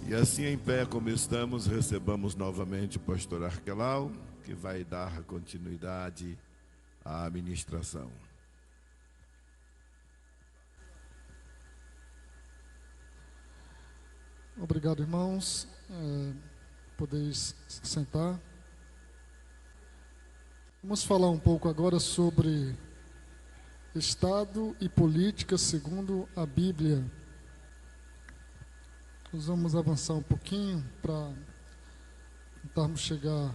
E assim, em pé como estamos, recebamos novamente o pastor Arquelau, que vai dar continuidade à ministração. Obrigado, irmãos. Podeis se sentar. Vamos falar um pouco agora sobre Estado e política segundo a Bíblia. Nós vamos avançar um pouquinho para tentarmos chegar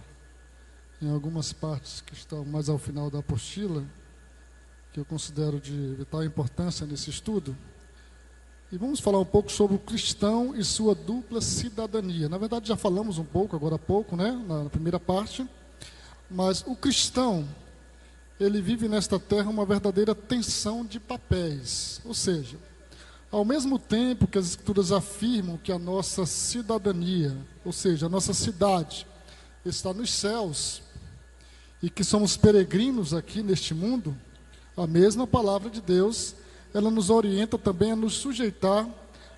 em algumas partes que estão mais ao final da apostila, que eu considero de vital importância nesse estudo. E vamos falar um pouco sobre o cristão e sua dupla cidadania. Na verdade, já falamos um pouco, agora há pouco, né, na primeira parte. Mas o cristão, ele vive nesta terra uma verdadeira tensão de papéis. Ou seja, ao mesmo tempo que as Escrituras afirmam que a nossa cidadania, ou seja, a nossa cidade, está nos céus, e que somos peregrinos aqui neste mundo, a mesma palavra de Deus, ela nos orienta também a nos sujeitar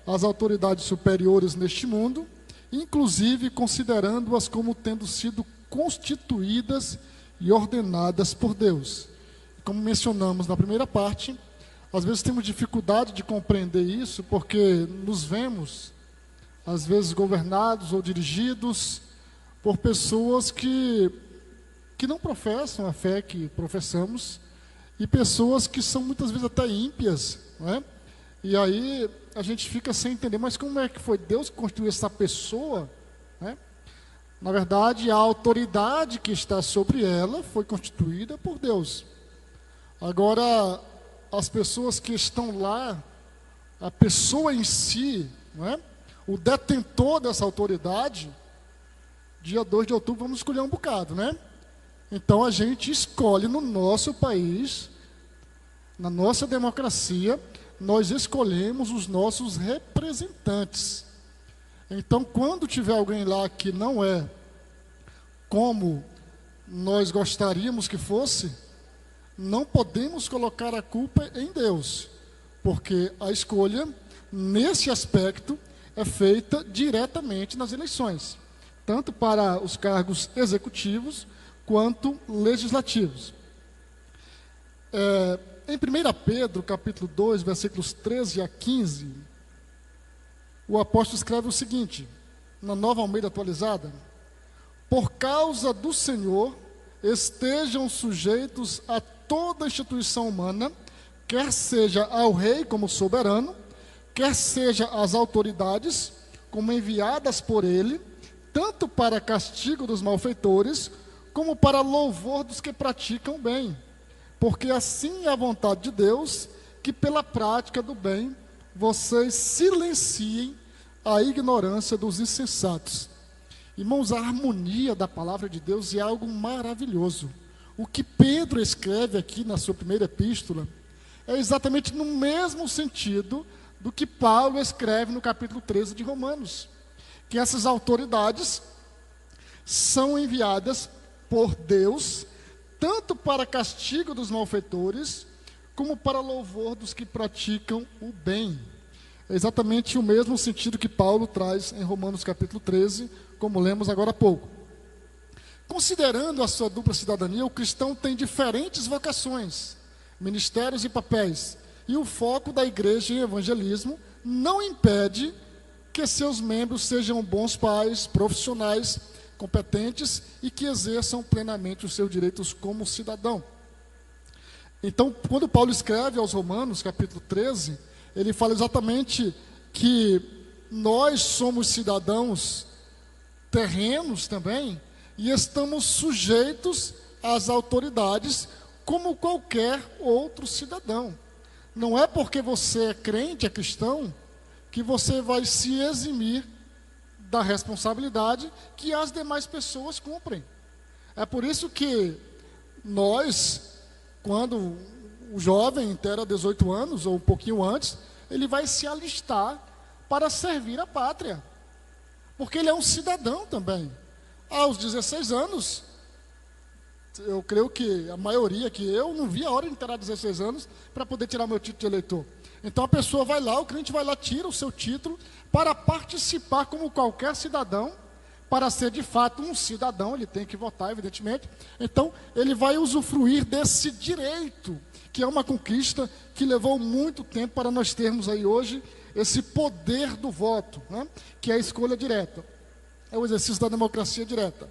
às autoridades superiores neste mundo, inclusive considerando-as como tendo sido constituídas e ordenadas por Deus. Como mencionamos na primeira parte, às vezes temos dificuldade de compreender isso, porque nos vemos, às vezes, governados ou dirigidos por pessoas que não professam a fé que professamos, e pessoas que são muitas vezes até ímpias, não é? E aí a gente fica sem entender, mas como é que foi Deus que construiu essa pessoa, né? Na verdade, a autoridade que está sobre ela foi constituída por Deus. Agora, as pessoas que estão lá, a pessoa em si, não é? O detentor dessa autoridade, dia 2 de outubro vamos escolher um bocado, né? Então a gente escolhe no nosso país, na nossa democracia, nós escolhemos os nossos representantes. Então, quando tiver alguém lá que não é como nós gostaríamos que fosse, não podemos colocar a culpa em Deus, porque a escolha, nesse aspecto, é feita diretamente nas eleições, tanto para os cargos executivos quanto legislativos. Em 1 Pedro, capítulo 2, versículos 13 a 15, o apóstolo escreve o seguinte, na Nova Almeida atualizada: por causa do Senhor, estejam sujeitos a toda instituição humana, quer seja ao rei como soberano, quer seja às autoridades, como enviadas por ele, tanto para castigo dos malfeitores, como para louvor dos que praticam bem. Porque assim é a vontade de Deus, que pela prática do bem, vocês silenciem a ignorância dos insensatos. Irmãos, a harmonia da palavra de Deus é algo maravilhoso. O que Pedro escreve aqui na sua primeira epístola é exatamente no mesmo sentido do que Paulo escreve no capítulo 13 de Romanos, que essas autoridades são enviadas por Deus, tanto para castigo dos malfeitores, como para louvor dos que praticam o bem. É exatamente o mesmo sentido que Paulo traz em Romanos capítulo 13, como lemos agora há pouco. Considerando a sua dupla cidadania, o cristão tem diferentes vocações, ministérios e papéis, e o foco da igreja em evangelismo não impede que seus membros sejam bons pais, profissionais, competentes e que exerçam plenamente os seus direitos como cidadão. Então, quando Paulo escreve aos Romanos, capítulo 13, ele fala exatamente que nós somos cidadãos terrenos também e estamos sujeitos às autoridades como qualquer outro cidadão. Não é porque você é crente, é cristão, que você vai se eximir da responsabilidade que as demais pessoas cumprem. É por isso que nós, quando o jovem inteira 18 anos, ou um pouquinho antes, ele vai se alistar para servir a pátria, porque ele é um cidadão também. Aos 16 anos, eu creio que a maioria, que eu não vi a hora de ter 16 anos para poder tirar meu título de eleitor. Então a pessoa vai lá, o crente vai lá, tira o seu título para participar como qualquer cidadão. Para ser de fato um cidadão, ele tem que votar, evidentemente. Então, ele vai usufruir desse direito, que é uma conquista que levou muito tempo para nós termos aí hoje esse poder do voto, né? Que é a escolha direta, é o exercício da democracia direta.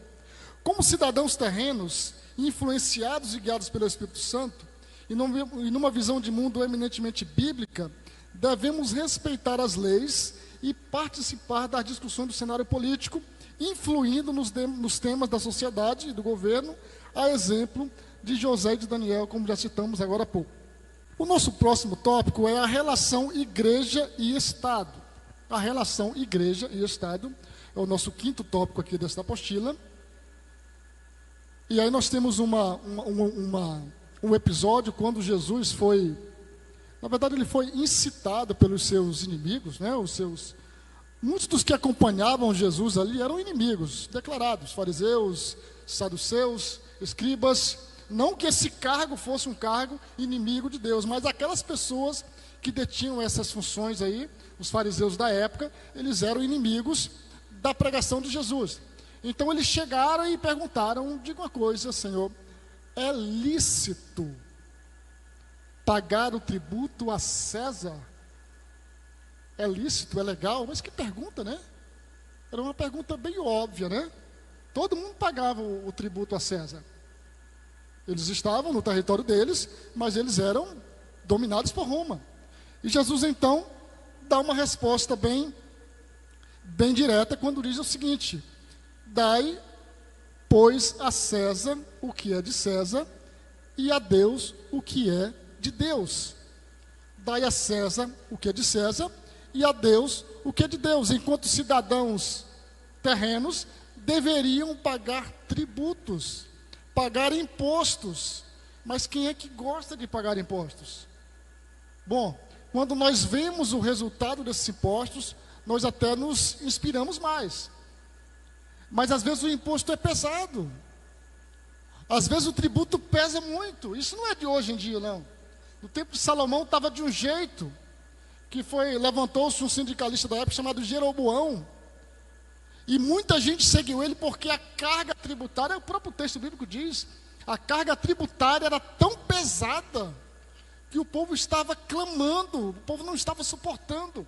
Como cidadãos terrenos, influenciados e guiados pelo Espírito Santo, e numa visão de mundo eminentemente bíblica, devemos respeitar as leis e participar das discussões do cenário político, influindo nos temas da sociedade e do governo, a exemplo de José e de Daniel, como já citamos agora há pouco. O nosso próximo tópico é a relação igreja e Estado. A relação igreja e Estado é o nosso quinto tópico aqui desta apostila. E aí nós temos um episódio quando Jesus foi, na verdade ele foi incitado pelos seus inimigos, né, muitos dos que acompanhavam Jesus ali eram inimigos declarados, fariseus, saduceus, escribas. Não que esse cargo fosse um cargo inimigo de Deus, mas aquelas pessoas que detinham essas funções aí, os fariseus da época, eles eram inimigos da pregação de Jesus. Então eles chegaram e perguntaram: diga uma coisa, Senhor, é lícito pagar o tributo a César? É lícito, é legal? Mas que pergunta, né? Era uma pergunta bem óbvia, né? Todo mundo pagava o tributo a César. Eles estavam no território deles, mas eles eram dominados por Roma. E Jesus, então, dá uma resposta bem direta quando diz o seguinte: dai, pois, a César o que é de César, e a Deus o que é de Deus. Dai a César o que é de César, e a Deus o que é de Deus. Enquanto cidadãos terrenos deveriam pagar tributos, pagar impostos. Mas quem é que gosta de pagar impostos? Bom, quando nós vemos o resultado desses impostos, nós até nos inspiramos mais. Mas às vezes o imposto é pesado. Às vezes o tributo pesa muito. Isso não é de hoje em dia, não. No tempo de Salomão estava de um jeito que levantou-se um sindicalista da época chamado Jeroboão. E muita gente seguiu ele porque a carga tributária, o próprio texto bíblico diz, a carga tributária era tão pesada que o povo estava clamando, o povo não estava suportando.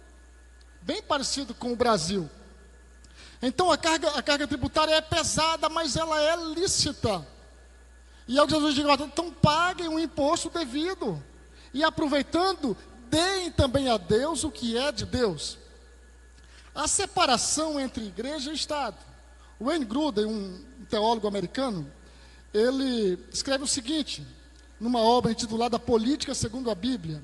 Bem parecido com o Brasil. Então a carga tributária é pesada, mas ela é lícita. E ao Jesus diz: então paguem o imposto devido. E aproveitando, deem também a Deus o que é de Deus. A separação entre igreja e Estado. Wayne Grudem, um teólogo americano, ele escreve o seguinte, numa obra intitulada Política segundo a Bíblia: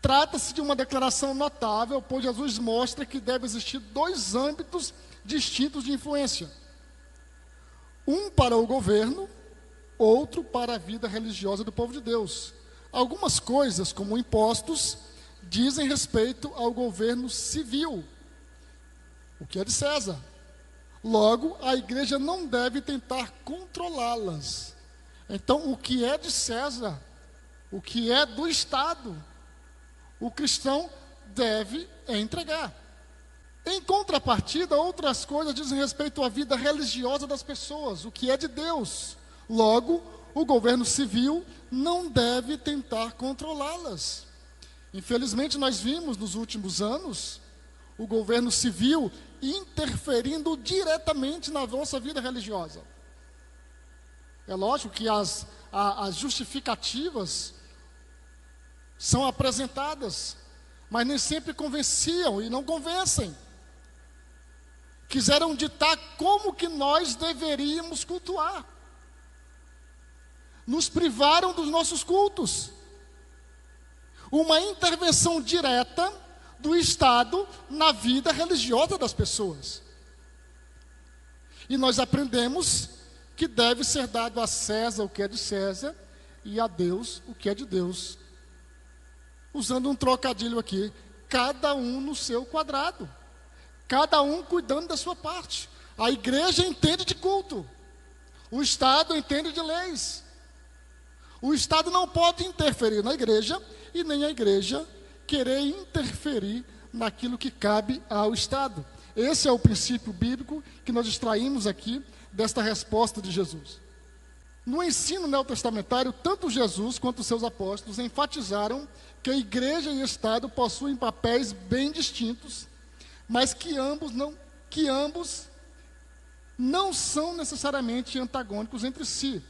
trata-se de uma declaração notável, pois Jesus mostra que deve existir dois âmbitos distintos de influência. Um para o governo, outro para a vida religiosa do povo de Deus. Algumas coisas, como impostos, dizem respeito ao governo civil, o que é de César. Logo, a igreja não deve tentar controlá-las. Então, o que é de César, o que é do Estado, o cristão deve entregar. Em contrapartida, outras coisas dizem respeito à vida religiosa das pessoas, o que é de Deus. Logo, o governo civil não deve tentar controlá-las. Infelizmente, nós vimos nos últimos anos o governo civil interferindo diretamente na nossa vida religiosa. É lógico que as justificativas são apresentadas, mas nem sempre convenciam e não convencem. Quiseram ditar como que nós deveríamos cultuar. Nos privaram dos nossos cultos. Uma intervenção direta do Estado na vida religiosa das pessoas. E nós aprendemos que deve ser dado a César o que é de César e a Deus o que é de Deus. Usando um trocadilho aqui, cada um no seu quadrado, cada um cuidando da sua parte. A igreja entende de culto, o Estado entende de leis. O Estado não pode interferir na igreja e nem a igreja querer interferir naquilo que cabe ao Estado. Esse é o princípio bíblico que nós extraímos aqui desta resposta de Jesus. No ensino neotestamentário, tanto Jesus quanto os seus apóstolos enfatizaram que a igreja e o Estado possuem papéis bem distintos, mas que ambos não são necessariamente antagônicos entre si.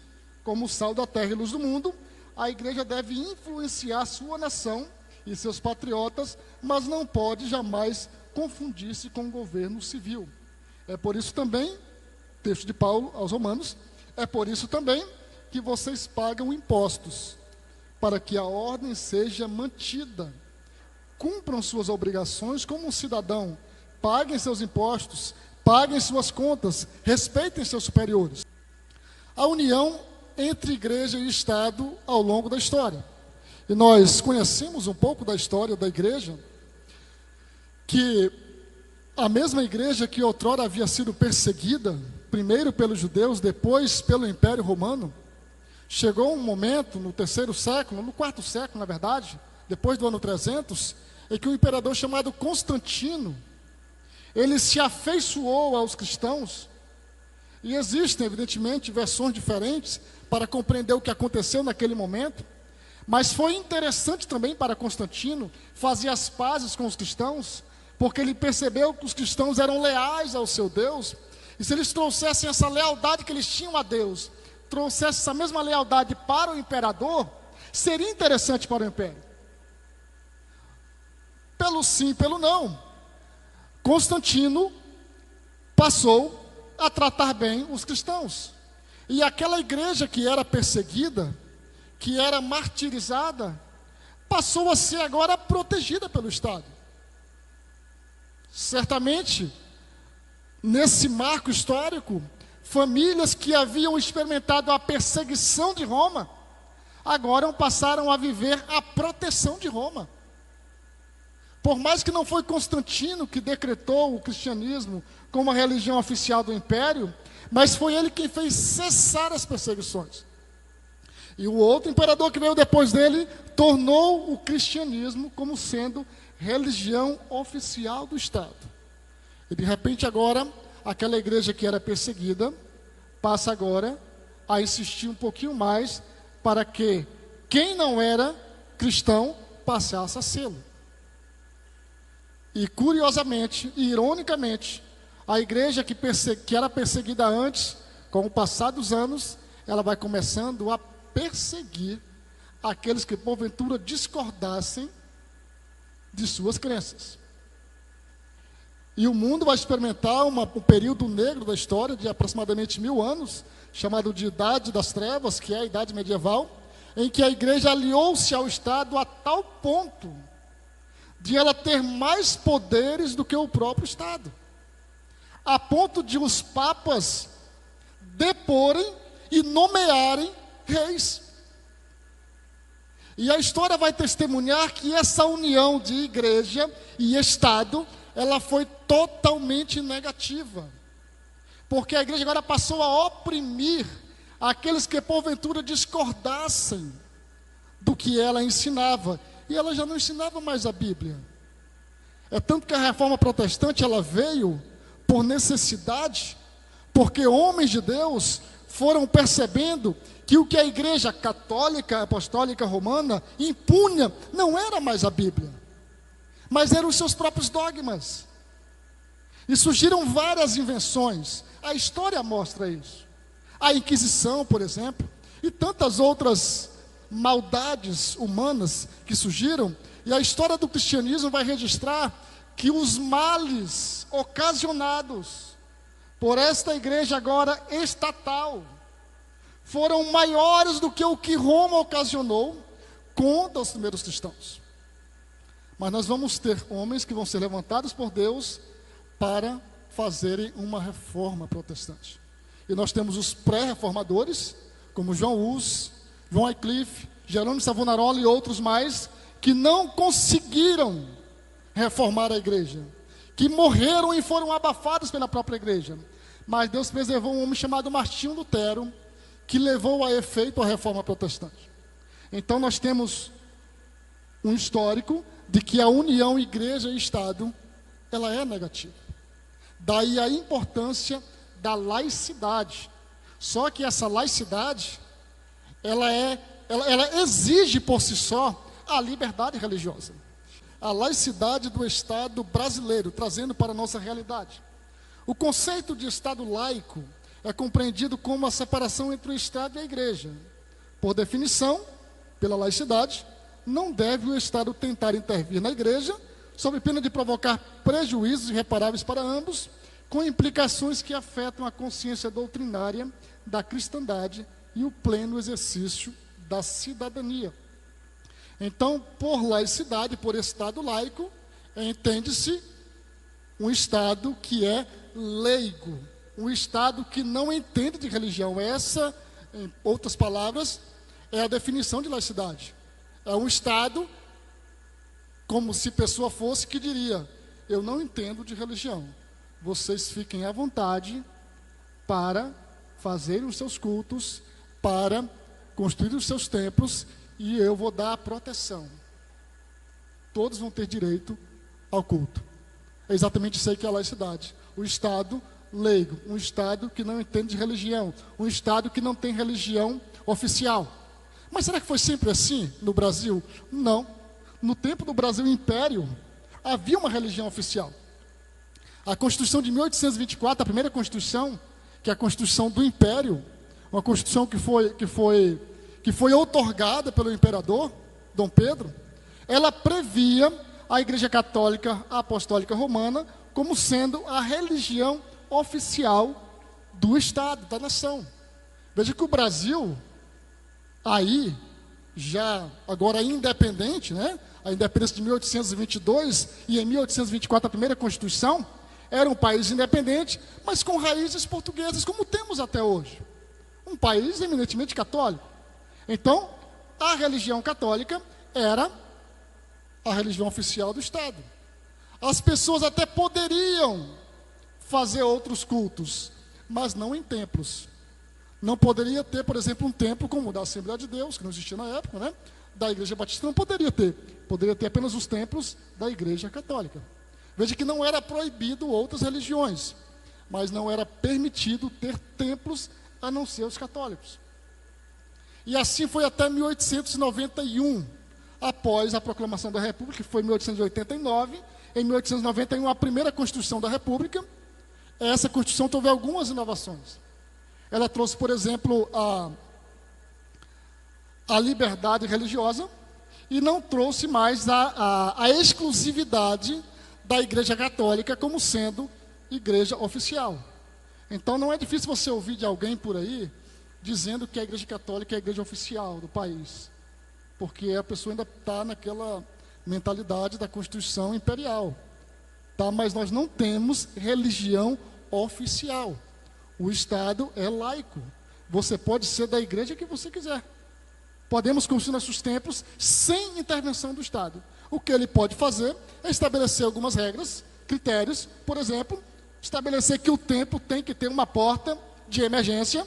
Como sal da terra e luz do mundo, a igreja deve influenciar sua nação e seus patriotas, mas não pode jamais confundir-se com o governo civil. É por isso também, texto de Paulo aos Romanos, é por isso também que vocês pagam impostos, para que a ordem seja mantida. Cumpram suas obrigações como um cidadão, paguem seus impostos, paguem suas contas, respeitem seus superiores. A união entre igreja e Estado ao longo da história. E nós conhecemos um pouco da história da igreja, que a mesma igreja que outrora havia sido perseguida, primeiro pelos judeus, depois pelo Império Romano, chegou um momento no terceiro século, no quarto século, na verdade, depois do ano 300, em que um imperador chamado Constantino, ele se afeiçoou aos cristãos, e existem, evidentemente, versões diferentes para compreender o que aconteceu naquele momento, mas foi interessante também para Constantino fazer as pazes com os cristãos, porque ele percebeu que os cristãos eram leais ao seu Deus, e se eles trouxessem essa lealdade que eles tinham a Deus, trouxessem essa mesma lealdade para o imperador, seria interessante para o império. Pelo sim, pelo não, Constantino passou a tratar bem os cristãos. E aquela igreja que era perseguida, que era martirizada, passou a ser agora protegida pelo Estado. Certamente, nesse marco histórico, famílias que haviam experimentado a perseguição de Roma, agora passaram a viver a proteção de Roma. Por mais que não foi Constantino que decretou o cristianismo como a religião oficial do império, mas foi ele quem fez cessar as perseguições. E o outro imperador que veio depois dele tornou o cristianismo como sendo religião oficial do Estado. E de repente agora, aquela igreja que era perseguida, passa agora a insistir um pouquinho mais para que quem não era cristão passasse a sê-lo. E curiosamente e ironicamente, a igreja que era perseguida antes, com o passar dos anos, ela vai começando a perseguir aqueles que porventura discordassem de suas crenças. E o mundo vai experimentar um período negro da história de aproximadamente 1000 anos, chamado de Idade das Trevas, que é a Idade Medieval, em que a igreja aliou-se ao Estado a tal ponto de ela ter mais poderes do que o próprio Estado, a ponto de os papas deporem e nomearem reis. E a história vai testemunhar que essa união de igreja e Estado, ela foi totalmente negativa, porque a igreja agora passou a oprimir aqueles que porventura discordassem do que ela ensinava, e ela já não ensinava mais a Bíblia. É tanto que a reforma protestante ela veio por necessidade, porque homens de Deus foram percebendo que o que a igreja católica, apostólica romana impunha não era mais a Bíblia, mas eram os seus próprios dogmas. E surgiram várias invenções. A história mostra isso. A Inquisição, por exemplo, e tantas outras maldades humanas que surgiram. E a história do cristianismo vai registrar que os males ocasionados por esta igreja agora estatal foram maiores do que o que Roma ocasionou contra os primeiros cristãos. Mas nós vamos ter homens que vão ser levantados por Deus para fazerem uma reforma protestante. E nós temos os pré-reformadores, como João Hus, João Wycliffe, Jerônimo Savonarola e outros mais, que não conseguiram reformar a igreja, que morreram e foram abafados pela própria igreja. Mas Deus preservou um homem chamado Martinho Lutero, que levou a efeito a reforma protestante. Então nós temos um histórico de que a união igreja e Estado, ela é negativa. Daí a importância da laicidade. Só que essa laicidade, ela exige por si só a liberdade religiosa. A laicidade do Estado brasileiro, trazendo para a nossa realidade. O conceito de Estado laico é compreendido como a separação entre o Estado e a Igreja. Por definição, pela laicidade, não deve o Estado tentar intervir na Igreja, sob pena de provocar prejuízos irreparáveis para ambos, com implicações que afetam a consciência doutrinária da cristandade e o pleno exercício da cidadania. Então, por laicidade, por Estado laico, entende-se um Estado que é leigo, um Estado que não entende de religião. Essa, em outras palavras, é a definição de laicidade. É um Estado, como se pessoa fosse, que diria: eu não entendo de religião, vocês fiquem à vontade para fazerem os seus cultos, para construir os seus templos, e eu vou dar a proteção. Todos vão ter direito ao culto. É exatamente isso aí que é a laicidade. O Estado leigo, um Estado que não entende de religião, um Estado que não tem religião oficial. Mas será que foi sempre assim no Brasil? Não. No tempo do Brasil Império, havia uma religião oficial. A Constituição de 1824, a primeira Constituição, que é a Constituição do Império, uma Constituição que foi outorgada pelo imperador, Dom Pedro, ela previa a Igreja Católica Apostólica Romana como sendo a religião oficial do Estado, da nação. Veja que o Brasil, aí, já agora independente, né? A independência de 1822 e em 1824 a primeira Constituição, era um país independente, mas com raízes portuguesas, como temos até hoje. Um país eminentemente católico. Então, a religião católica era a religião oficial do Estado. As pessoas até poderiam fazer outros cultos, mas não em templos. Não poderia ter, por exemplo, um templo como o da Assembleia de Deus, que não existia na época, né? Da Igreja Batista, não poderia ter. Poderia ter apenas os templos da Igreja Católica. Veja que não era proibido outras religiões, mas não era permitido ter templos a não ser os católicos. E assim foi até 1891, após a proclamação da República, que foi em 1889. Em 1891, a primeira Constituição da República. Essa Constituição teve algumas inovações. Ela trouxe, por exemplo, a liberdade religiosa e não trouxe mais a exclusividade da Igreja Católica como sendo igreja oficial. Então não é difícil você ouvir de alguém por aí dizendo que a Igreja Católica é a igreja oficial do país, porque a pessoa ainda está naquela mentalidade da Constituição Imperial. Tá? Mas nós não temos religião oficial. O Estado é laico. Você pode ser da igreja que você quiser. Podemos construir nossos templos sem intervenção do Estado. O que ele pode fazer é estabelecer algumas regras, critérios. Por exemplo, estabelecer que o templo tem que ter uma porta de emergência,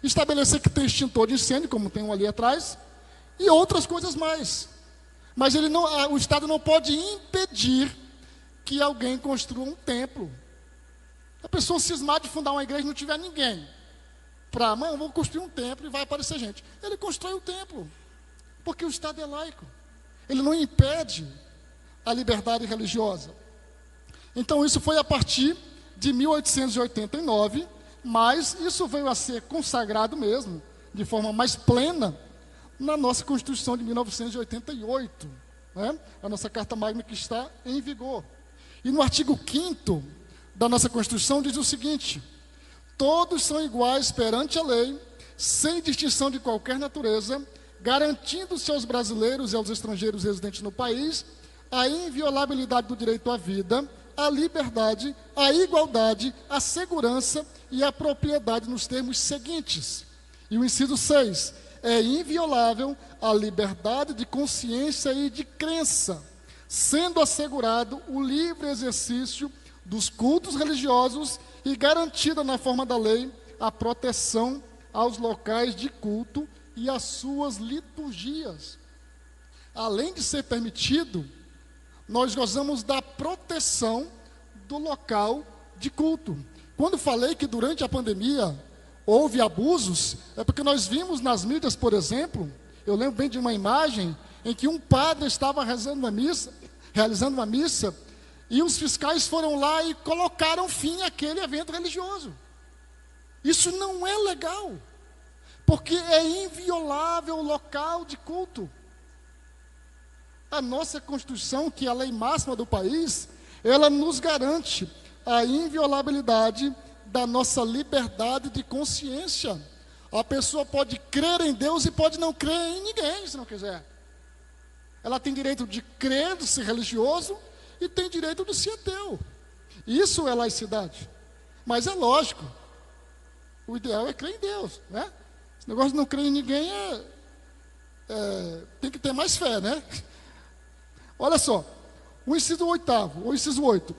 estabelecer que tem extintor de incêndio, como tem um ali atrás, e outras coisas mais. Mas o Estado não pode impedir que alguém construa um templo. A pessoa cismar de fundar uma igreja e não tiver ninguém para, vou construir um templo e vai aparecer gente. Ele constrói o templo, porque o Estado é laico. Ele não impede a liberdade religiosa. Então isso foi a partir de 1889, mas isso veio a ser consagrado mesmo, de forma mais plena, na nossa Constituição de 1988, né? A nossa Carta Magna que está em vigor. E no artigo 5º da nossa Constituição diz o seguinte: todos são iguais perante a lei, sem distinção de qualquer natureza, garantindo-se aos brasileiros e aos estrangeiros residentes no país a inviolabilidade do direito à vida, à liberdade, à igualdade, à segurança e à propriedade nos termos seguintes. E o inciso 6, é inviolável a liberdade de consciência e de crença, sendo assegurado o livre exercício dos cultos religiosos e garantida na forma da lei a proteção aos locais de culto e às suas liturgias. Além de ser permitido nós gozamos da proteção do local de culto. Quando falei que durante a pandemia houve abusos, é porque nós vimos nas mídias, por exemplo, eu lembro bem de uma imagem em que um padre estava realizando uma missa, e os fiscais foram lá e colocaram fim àquele evento religioso. Isso não é legal, porque é inviolável o local de culto. A nossa Constituição, que é a lei máxima do país, ela nos garante a inviolabilidade da nossa liberdade de consciência. A pessoa pode crer em Deus e pode não crer em ninguém, se não quiser. Ela tem direito de crer, de ser religioso, e tem direito de ser ateu. Isso é laicidade. Mas é lógico, o ideal é crer em Deus, né? Esse negócio de não crer em ninguém tem que ter mais fé, né? Olha só, o inciso 8.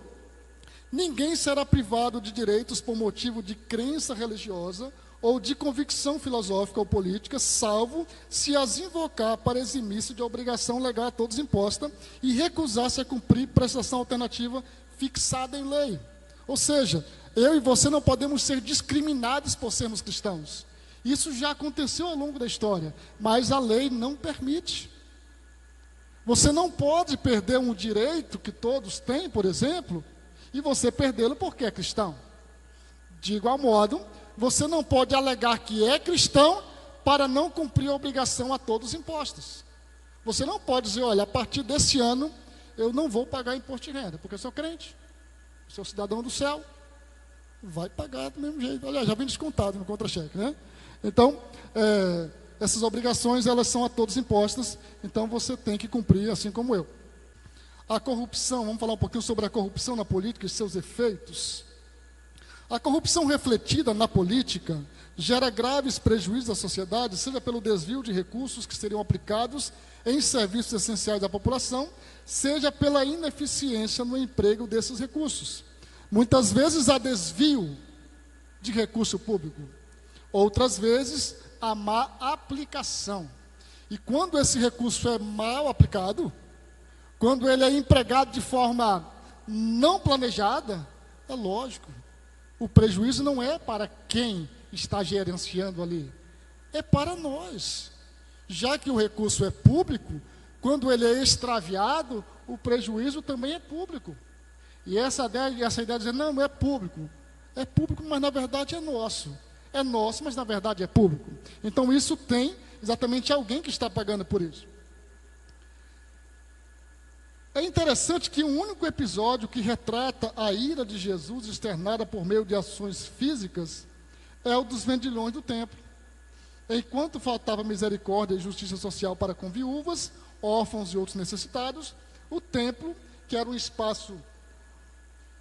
Ninguém será privado de direitos por motivo de crença religiosa ou de convicção filosófica ou política, salvo se as invocar para eximir-se de obrigação legal a todos imposta e recusar-se a cumprir prestação alternativa fixada em lei. Ou seja, eu e você não podemos ser discriminados por sermos cristãos. Isso já aconteceu ao longo da história, mas a lei não permite. Você não pode perder um direito que todos têm, por exemplo, e você perdê-lo porque é cristão. De igual modo, você não pode alegar que é cristão para não cumprir a obrigação a todos impostos. Você não pode dizer, olha, a partir desse ano eu não vou pagar imposto de renda, porque eu sou crente, sou cidadão do céu, vai pagar do mesmo jeito. Olha, já vem descontado no contra-cheque, né? Então, essas obrigações, elas são a todos impostas, então você tem que cumprir, assim como eu. A corrupção, vamos falar um pouquinho sobre a corrupção na política e seus efeitos. A corrupção refletida na política gera graves prejuízos à sociedade, seja pelo desvio de recursos que seriam aplicados em serviços essenciais da população, seja pela ineficiência no emprego desses recursos. Muitas vezes há desvio de recurso público, outras vezes há má aplicação. E quando esse recurso é mal aplicado, quando ele é empregado de forma não planejada, é lógico, o prejuízo não é para quem está gerenciando ali, é para nós. Já que o recurso é público, quando ele é extraviado, o prejuízo também é público. E essa ideia de dizer, não é público, mas na verdade é nosso. É nosso, mas na verdade é público. Então isso tem exatamente alguém que está pagando por isso. É interessante que o único episódio que retrata a ira de Jesus externada por meio de ações físicas é o dos vendilhões do templo. Enquanto faltava misericórdia e justiça social para com viúvas, órfãos e outros necessitados, o templo, que era um espaço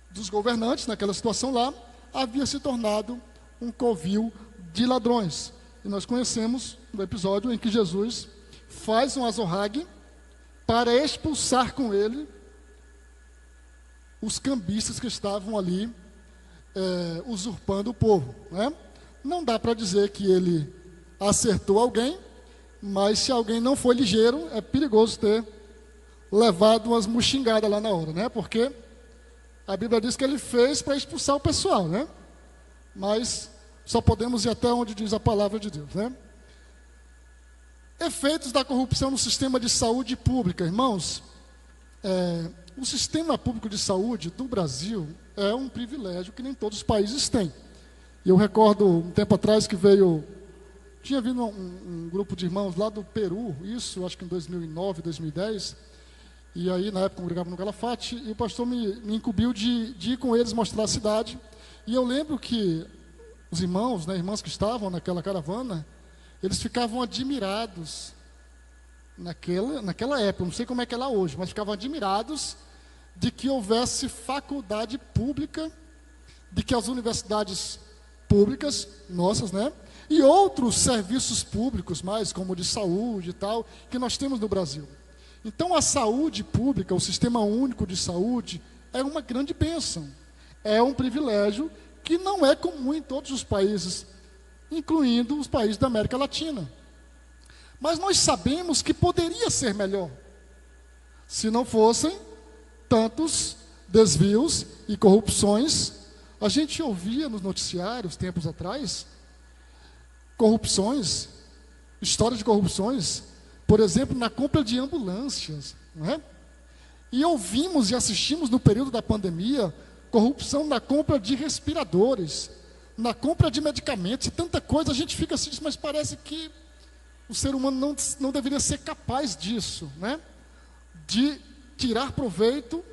dos governantes naquela situação lá, havia se tornado um covil de ladrões. E nós conhecemos o episódio em que Jesus faz um azorrague para expulsar com ele os cambistas que estavam ali usurpando o povo, né? Não dá para dizer que ele acertou alguém, mas se alguém não foi ligeiro, é perigoso ter levado umas muxingadas lá na hora, né? Porque a Bíblia diz que ele fez para expulsar o pessoal, né? Mas só podemos ir até onde diz a palavra de Deus, né? Efeitos da corrupção no sistema de saúde pública. Irmãos, o sistema público de saúde do Brasil é um privilégio que nem todos os países têm. E eu recordo, um tempo atrás, que tinha vindo um grupo de irmãos lá do Peru, isso, acho que em 2009, 2010, e aí, na época, eu congregava no Calafate, e o pastor me incumbiu de ir com eles mostrar a cidade. E eu lembro que os irmãos, né, irmãs que estavam naquela caravana, eles ficavam admirados naquela época, não sei como é que é lá hoje, mas ficavam admirados de que houvesse faculdade pública, de que as universidades públicas, nossas, né, e outros serviços públicos mais, como de saúde e tal, que nós temos no Brasil. Então a saúde pública, o sistema único de saúde, é uma grande bênção, é um privilégio que não é comum em todos os países, incluindo os países da América Latina. Mas nós sabemos que poderia ser melhor, se não fossem tantos desvios e corrupções. A gente ouvia nos noticiários, tempos atrás, corrupções, histórias de corrupções, por exemplo, na compra de ambulâncias, não é? E ouvimos e assistimos no período da pandemia, corrupção na compra de respiradores, na compra de medicamentos e tanta coisa. A gente fica assim, mas parece que o ser humano não deveria ser capaz disso, né? De tirar proveito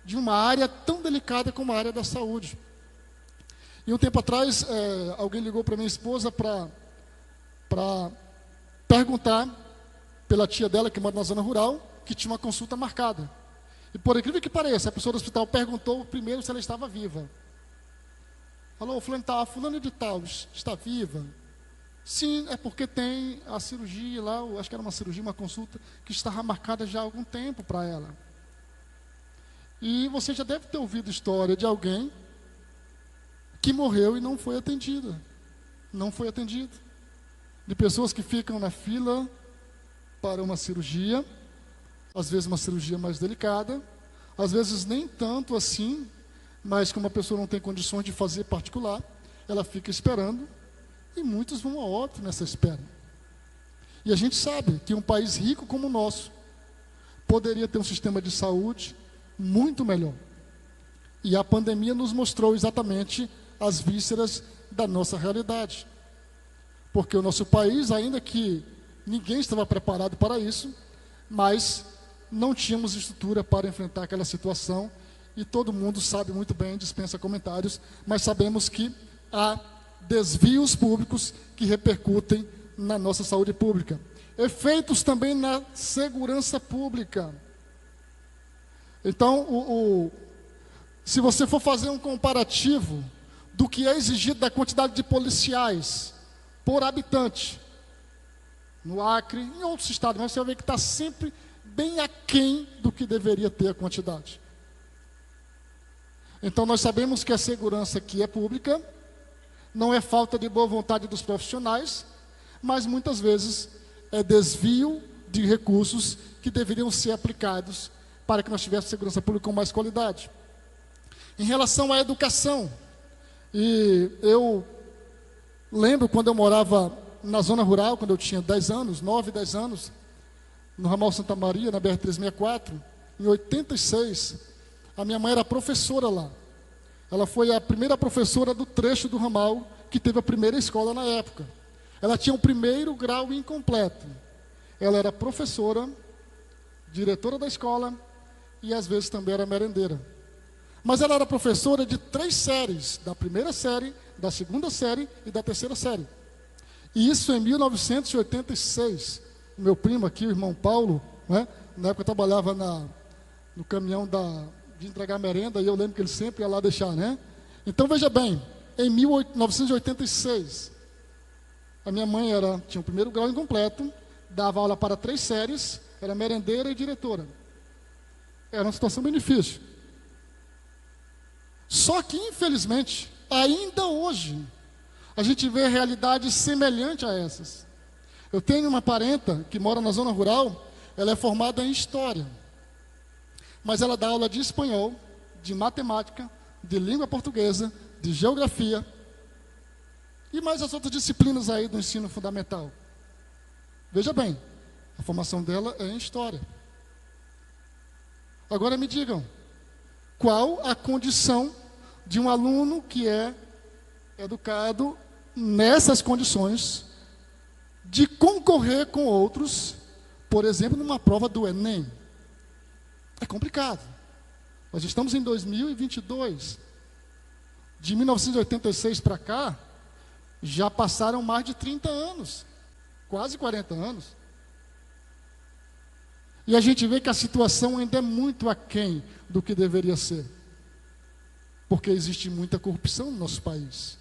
de uma área tão delicada como a área da saúde. E um tempo atrás, alguém ligou para minha esposa para perguntar pela tia dela, que mora na zona rural, que tinha uma consulta marcada. E por incrível que pareça, a pessoa do hospital perguntou primeiro se ela estava viva. Falou, fulano de tal, está viva? Sim, é porque tem a cirurgia lá, acho que era uma cirurgia, uma consulta, que estava marcada já há algum tempo para ela. E você já deve ter ouvido história de alguém que morreu e não foi atendida. Não foi atendido. De pessoas que ficam na fila para uma cirurgia, às vezes uma cirurgia mais delicada, às vezes nem tanto assim, mas como a pessoa não tem condições de fazer particular, ela fica esperando e muitos vão a óbito nessa espera. E a gente sabe que um país rico como o nosso poderia ter um sistema de saúde muito melhor. E a pandemia nos mostrou exatamente as vísceras da nossa realidade. Porque o nosso país, ainda que ninguém estava preparado para isso, mas não tínhamos estrutura para enfrentar aquela situação, e todo mundo sabe muito bem, dispensa comentários, mas sabemos que há desvios públicos que repercutem na nossa saúde pública. Efeitos também na segurança pública. Então, se você for fazer um comparativo do que é exigido da quantidade de policiais por habitante, no Acre, em outros estados, mas você vai ver que está sempre bem aquém do que deveria ter a quantidade. Então nós sabemos que a segurança aqui é pública, não é falta de boa vontade dos profissionais, mas muitas vezes é desvio de recursos que deveriam ser aplicados para que nós tivéssemos segurança pública com mais qualidade. Em relação à educação, e eu lembro quando eu morava na zona rural, quando eu tinha 10 anos, 9, 10 anos, no ramal Santa Maria, na BR-364, em 86, a minha mãe era professora lá. Ela foi a primeira professora do trecho do ramal que teve a primeira escola na época. Ela tinha o primeiro grau incompleto. Ela era professora, diretora da escola e às vezes também era merendeira. Mas ela era professora de 3 séries, da primeira série, da segunda série e da terceira série. E isso em 1986. O meu primo aqui, o irmão Paulo, né, na época trabalhava no caminhão de entregar merenda, e eu lembro que ele sempre ia lá deixar, né? Então veja bem, em 1986, a minha mãe tinha o primeiro grau incompleto, dava aula para 3 séries, era merendeira e diretora. Era uma situação bem difícil. Só que, infelizmente, ainda hoje, a gente vê realidades semelhantes a essas. Eu tenho uma parenta que mora na zona rural, ela é formada em História, mas ela dá aula de espanhol, de matemática, de língua portuguesa, de geografia, e mais as outras disciplinas aí do ensino fundamental. Veja bem, a formação dela é em História. Agora me digam, qual a condição de um aluno que é educado nessas condições de concorrer com outros, por exemplo, numa prova do Enem? É complicado. Nós estamos em 2022. De 1986 para cá, já passaram mais de 30 anos, quase 40 anos. E a gente vê que a situação ainda é muito aquém do que deveria ser. Porque existe muita corrupção no nosso país.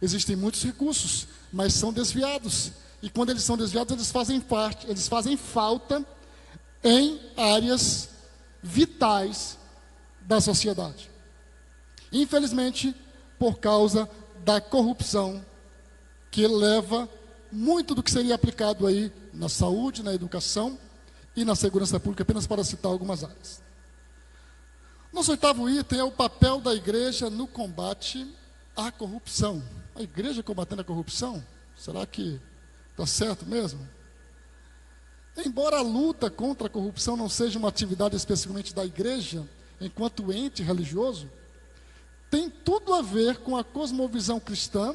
Existem muitos recursos, mas são desviados. E quando eles são desviados, eles fazem falta em áreas vitais da sociedade. Infelizmente, por causa da corrupção, que leva muito do que seria aplicado aí na saúde, na educação e na segurança pública, apenas para citar algumas áreas. Nosso oitavo item é o papel da igreja no combate à corrupção. A igreja combatendo a corrupção? Será que está certo mesmo? Embora a luta contra a corrupção não seja uma atividade especificamente da igreja, enquanto ente religioso, tem tudo a ver com a cosmovisão cristã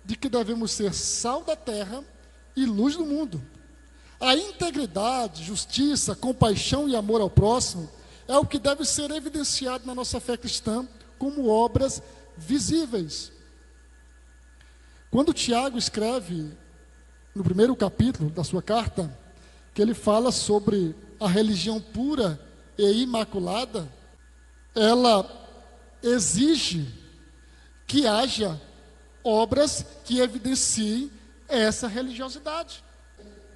de que devemos ser sal da terra e luz do mundo. A integridade, justiça, compaixão e amor ao próximo é o que deve ser evidenciado na nossa fé cristã como obras visíveis. Quando Tiago escreve, no primeiro capítulo da sua carta, que ele fala sobre a religião pura e imaculada, ela exige que haja obras que evidenciem essa religiosidade.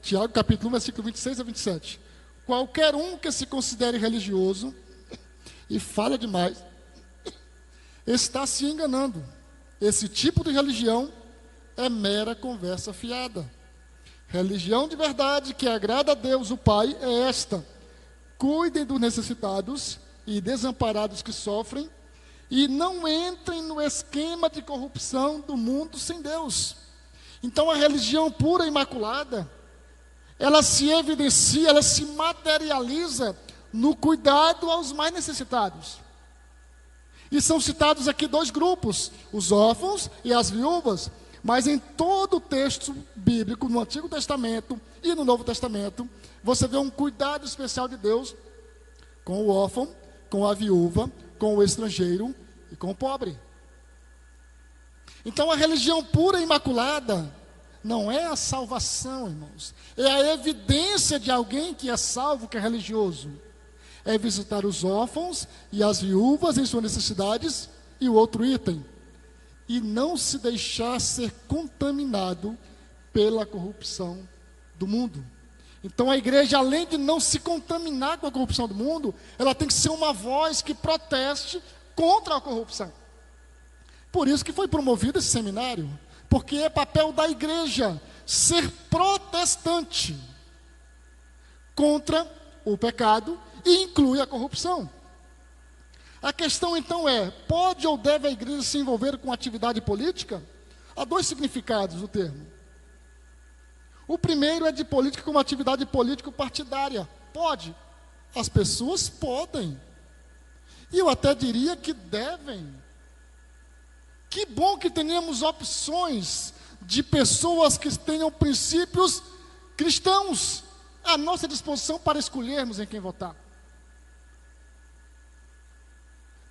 Tiago, capítulo 1, versículo 26 a 27. Qualquer um que se considere religioso e fala demais, está se enganando. Esse tipo de religião é mera conversa fiada. Religião de verdade que agrada a Deus, o Pai, é esta: cuidem dos necessitados e desamparados que sofrem, e não entrem no esquema de corrupção do mundo sem Deus. Então a religião pura e imaculada, ela se evidencia, ela se materializa no cuidado aos mais necessitados. E são citados aqui dois grupos, os órfãos e as viúvas, mas em todo o texto bíblico, no Antigo Testamento e no Novo Testamento, você vê um cuidado especial de Deus com o órfão, com a viúva, com o estrangeiro e com o pobre. Então a religião pura e imaculada não é a salvação, irmãos. É a evidência de alguém que é salvo, que é religioso. É visitar os órfãos e as viúvas em suas necessidades. E o outro item: e não se deixar ser contaminado pela corrupção do mundo. Então a igreja, além de não se contaminar com a corrupção do mundo, ela tem que ser uma voz que proteste contra a corrupção. Por isso que foi promovido esse seminário, porque é papel da igreja ser protestante contra o pecado e inclui a corrupção. A questão então é: pode ou deve a igreja se envolver com atividade política? Há dois significados do termo. O primeiro é de política como atividade político-partidária. Pode. As pessoas podem. E eu até diria que devem. Que bom que tenhamos opções de pessoas que tenham princípios cristãos à nossa disposição para escolhermos em quem votar.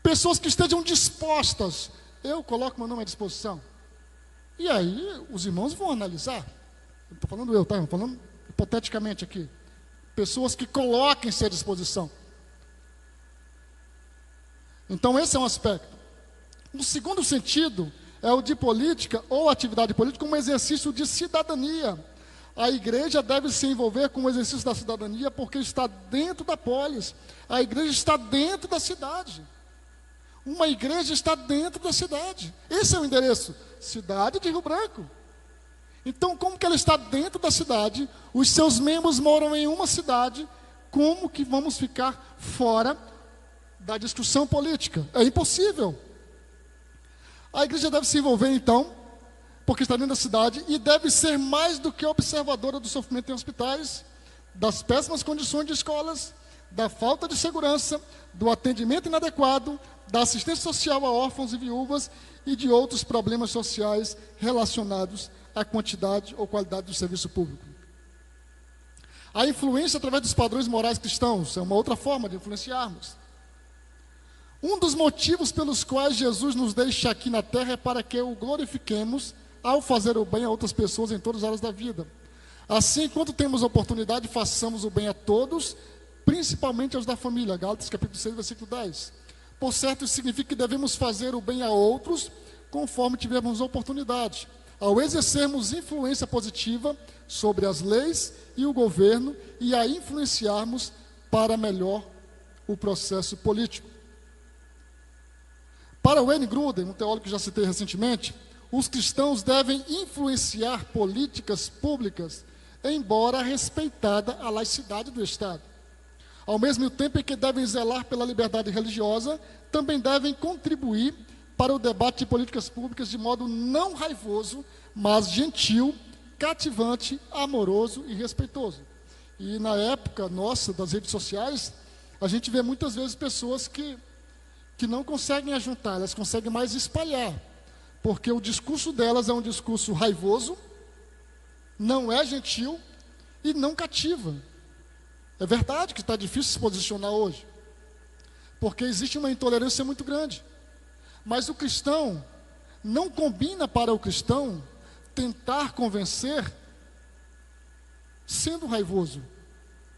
Pessoas que estejam dispostas. Eu coloco meu nome à disposição. E aí os irmãos vão analisar. Não estou falando eu, tá? Estou falando hipoteticamente aqui. Pessoas que coloquem-se à disposição. Então esse é um aspecto. O segundo sentido é o de política ou atividade política como exercício de cidadania. A igreja deve se envolver com o exercício da cidadania porque está dentro da polis. A igreja está dentro da cidade. Uma igreja está dentro da cidade. Esse é o endereço. Cidade de Rio Branco. Então, como que ela está dentro da cidade? Os seus membros moram em uma cidade. Como que vamos ficar fora da discussão política? É impossível. A igreja deve se envolver, então, porque está dentro da cidade, e deve ser mais do que observadora do sofrimento em hospitais, das péssimas condições de escolas, da falta de segurança, do atendimento inadequado, da assistência social a órfãos e viúvas e de outros problemas sociais relacionados à quantidade ou qualidade do serviço público. A influência através dos padrões morais cristãos é uma outra forma de influenciarmos. Um dos motivos pelos quais Jesus nos deixa aqui na terra é para que o glorifiquemos ao fazer o bem a outras pessoas em todas as áreas da vida. Assim, enquanto temos oportunidade, façamos o bem a todos, principalmente aos da família. Gálatas capítulo 6, versículo 10. Por certo, isso significa que devemos fazer o bem a outros conforme tivermos oportunidade. Ao exercermos influência positiva sobre as leis e o governo e a influenciarmos para melhor o processo político. Para Wayne Grudem, um teólogo que já citei recentemente, os cristãos devem influenciar políticas públicas, embora respeitada a laicidade do Estado. Ao mesmo tempo em que devem zelar pela liberdade religiosa, também devem contribuir para o debate de políticas públicas de modo não raivoso, mas gentil, cativante, amoroso e respeitoso. E na época nossa, das redes sociais, a gente vê muitas vezes pessoas que não conseguem ajuntar, elas conseguem mais espalhar, porque o discurso delas é um discurso raivoso, não é gentil e não cativa. É verdade que está difícil se posicionar hoje, porque existe uma intolerância muito grande. Mas o cristão, não combina para o cristão tentar convencer sendo raivoso,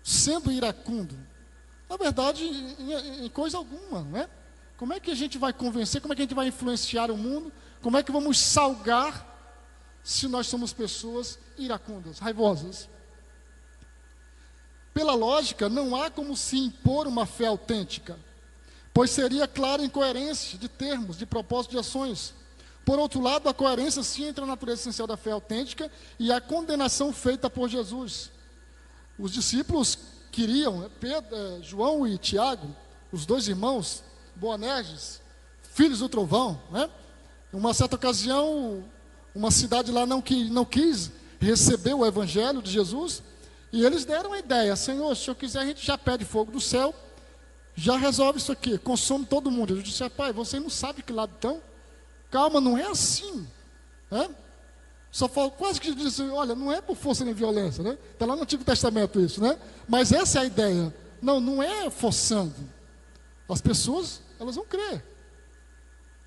sendo iracundo. Na verdade, em coisa alguma, não é? Como é que a gente vai convencer, como é que a gente vai influenciar o mundo, como é que vamos salgar se nós somos pessoas iracundas, raivosas? Pela lógica, não há como se impor uma fé autêntica, pois seria clara incoerência de termos, de propósito, de ações. Por outro lado, a coerência sim entra na natureza essencial da fé autêntica e a condenação feita por Jesus. Os discípulos queriam, João e Tiago, os dois irmãos, Boanerges, filhos do trovão, né? Em uma certa ocasião, uma cidade lá não quis receber o evangelho de Jesus, e eles deram a ideia: Senhor, se o Senhor quiser, a gente já pede fogo do céu, já resolve isso aqui, consome todo mundo. Eu disse: pai, você não sabe que lado estão? Calma, não é assim, né? Só falo, quase que diz assim: olha, não é por força nem violência, né? Está lá no Antigo Testamento isso, né? Mas essa é a ideia. Não é forçando. As pessoas, elas vão crer.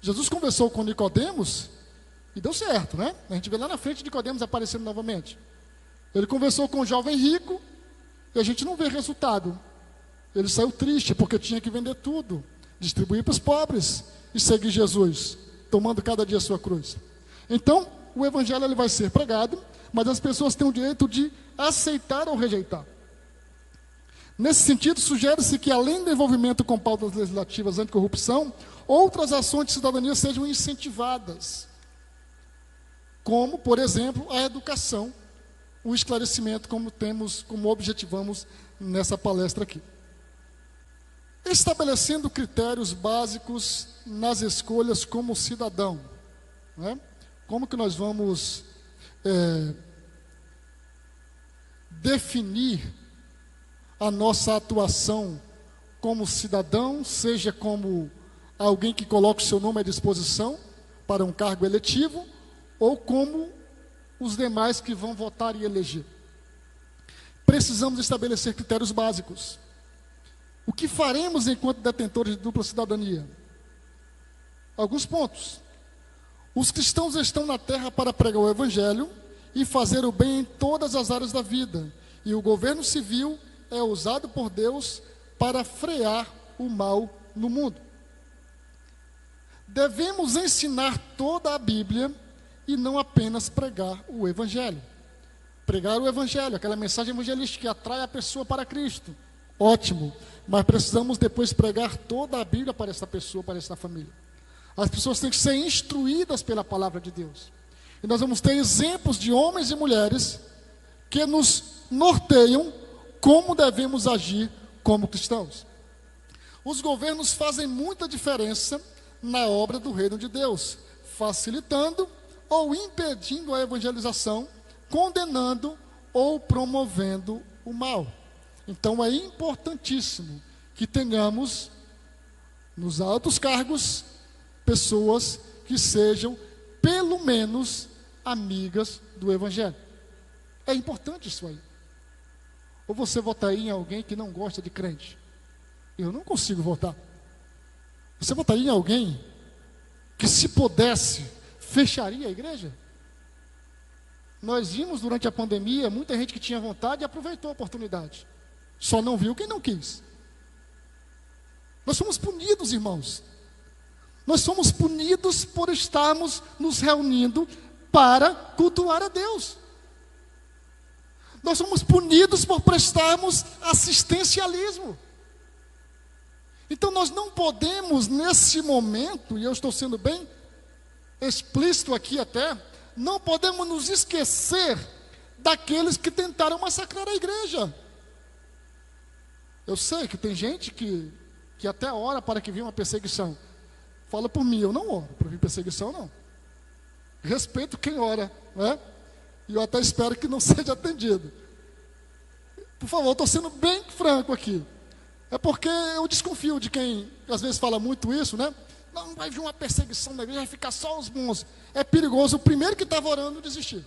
Jesus conversou com Nicodemos e deu certo, né? A gente vê lá na frente Nicodemos aparecendo novamente. Ele conversou com um jovem rico e a gente não vê resultado. Ele saiu triste porque tinha que vender tudo, distribuir para os pobres e seguir Jesus, tomando cada dia a sua cruz. Então, o evangelho ele vai ser pregado, mas as pessoas têm o direito de aceitar ou rejeitar. Nesse sentido, sugere-se que, além do envolvimento com pautas legislativas anticorrupção, outras ações de cidadania sejam incentivadas, como, por exemplo, a educação, o esclarecimento, como objetivamos nessa palestra aqui. Estabelecendo critérios básicos nas escolhas como cidadão, né? Como que nós vamos definir a nossa atuação como cidadão, seja como alguém que coloca o seu nome à disposição para um cargo eletivo, ou como os demais que vão votar e eleger? Precisamos estabelecer critérios básicos. O que faremos enquanto detentores de dupla cidadania? Alguns pontos. Os cristãos estão na terra para pregar o evangelho e fazer o bem em todas as áreas da vida. E o governo civil é usado por Deus para frear o mal no mundo. Devemos ensinar toda a Bíblia e não apenas pregar o evangelho. Pregar o evangelho, aquela mensagem evangelística que atrai a pessoa para Cristo. Ótimo, mas precisamos depois pregar toda a Bíblia para essa pessoa, para essa família. As pessoas têm que ser instruídas pela palavra de Deus. E nós vamos ter exemplos de homens e mulheres que nos norteiam como devemos agir como cristãos. Os governos fazem muita diferença na obra do reino de Deus, facilitando ou impedindo a evangelização, condenando ou promovendo o mal. Então é importantíssimo que tenhamos nos altos cargos pessoas que sejam pelo menos amigas do evangelho. É importante isso aí. Ou você votaria em alguém que não gosta de crente? Eu não consigo votar. Você votaria em alguém que, se pudesse, fecharia a igreja? Nós vimos durante a pandemia muita gente que tinha vontade e aproveitou a oportunidade. Só não viu quem não quis. Nós somos punidos, irmãos. Nós somos punidos por estarmos nos reunindo para cultuar a Deus. Nós somos punidos por prestarmos assistencialismo. Então nós não podemos, nesse momento, e eu estou sendo bem explícito aqui até, não podemos nos esquecer daqueles que tentaram massacrar a igreja. Eu sei que tem gente que até ora para que venha uma perseguição. Fala por mim, eu não oro para vir perseguição, não. Respeito quem ora, né? E eu até espero que não seja atendido. Por favor, estou sendo bem franco aqui. É porque eu desconfio de quem às vezes fala muito isso, né? Não vai vir uma perseguição da igreja, vai ficar só os bons. É perigoso o primeiro que estava orando desistir.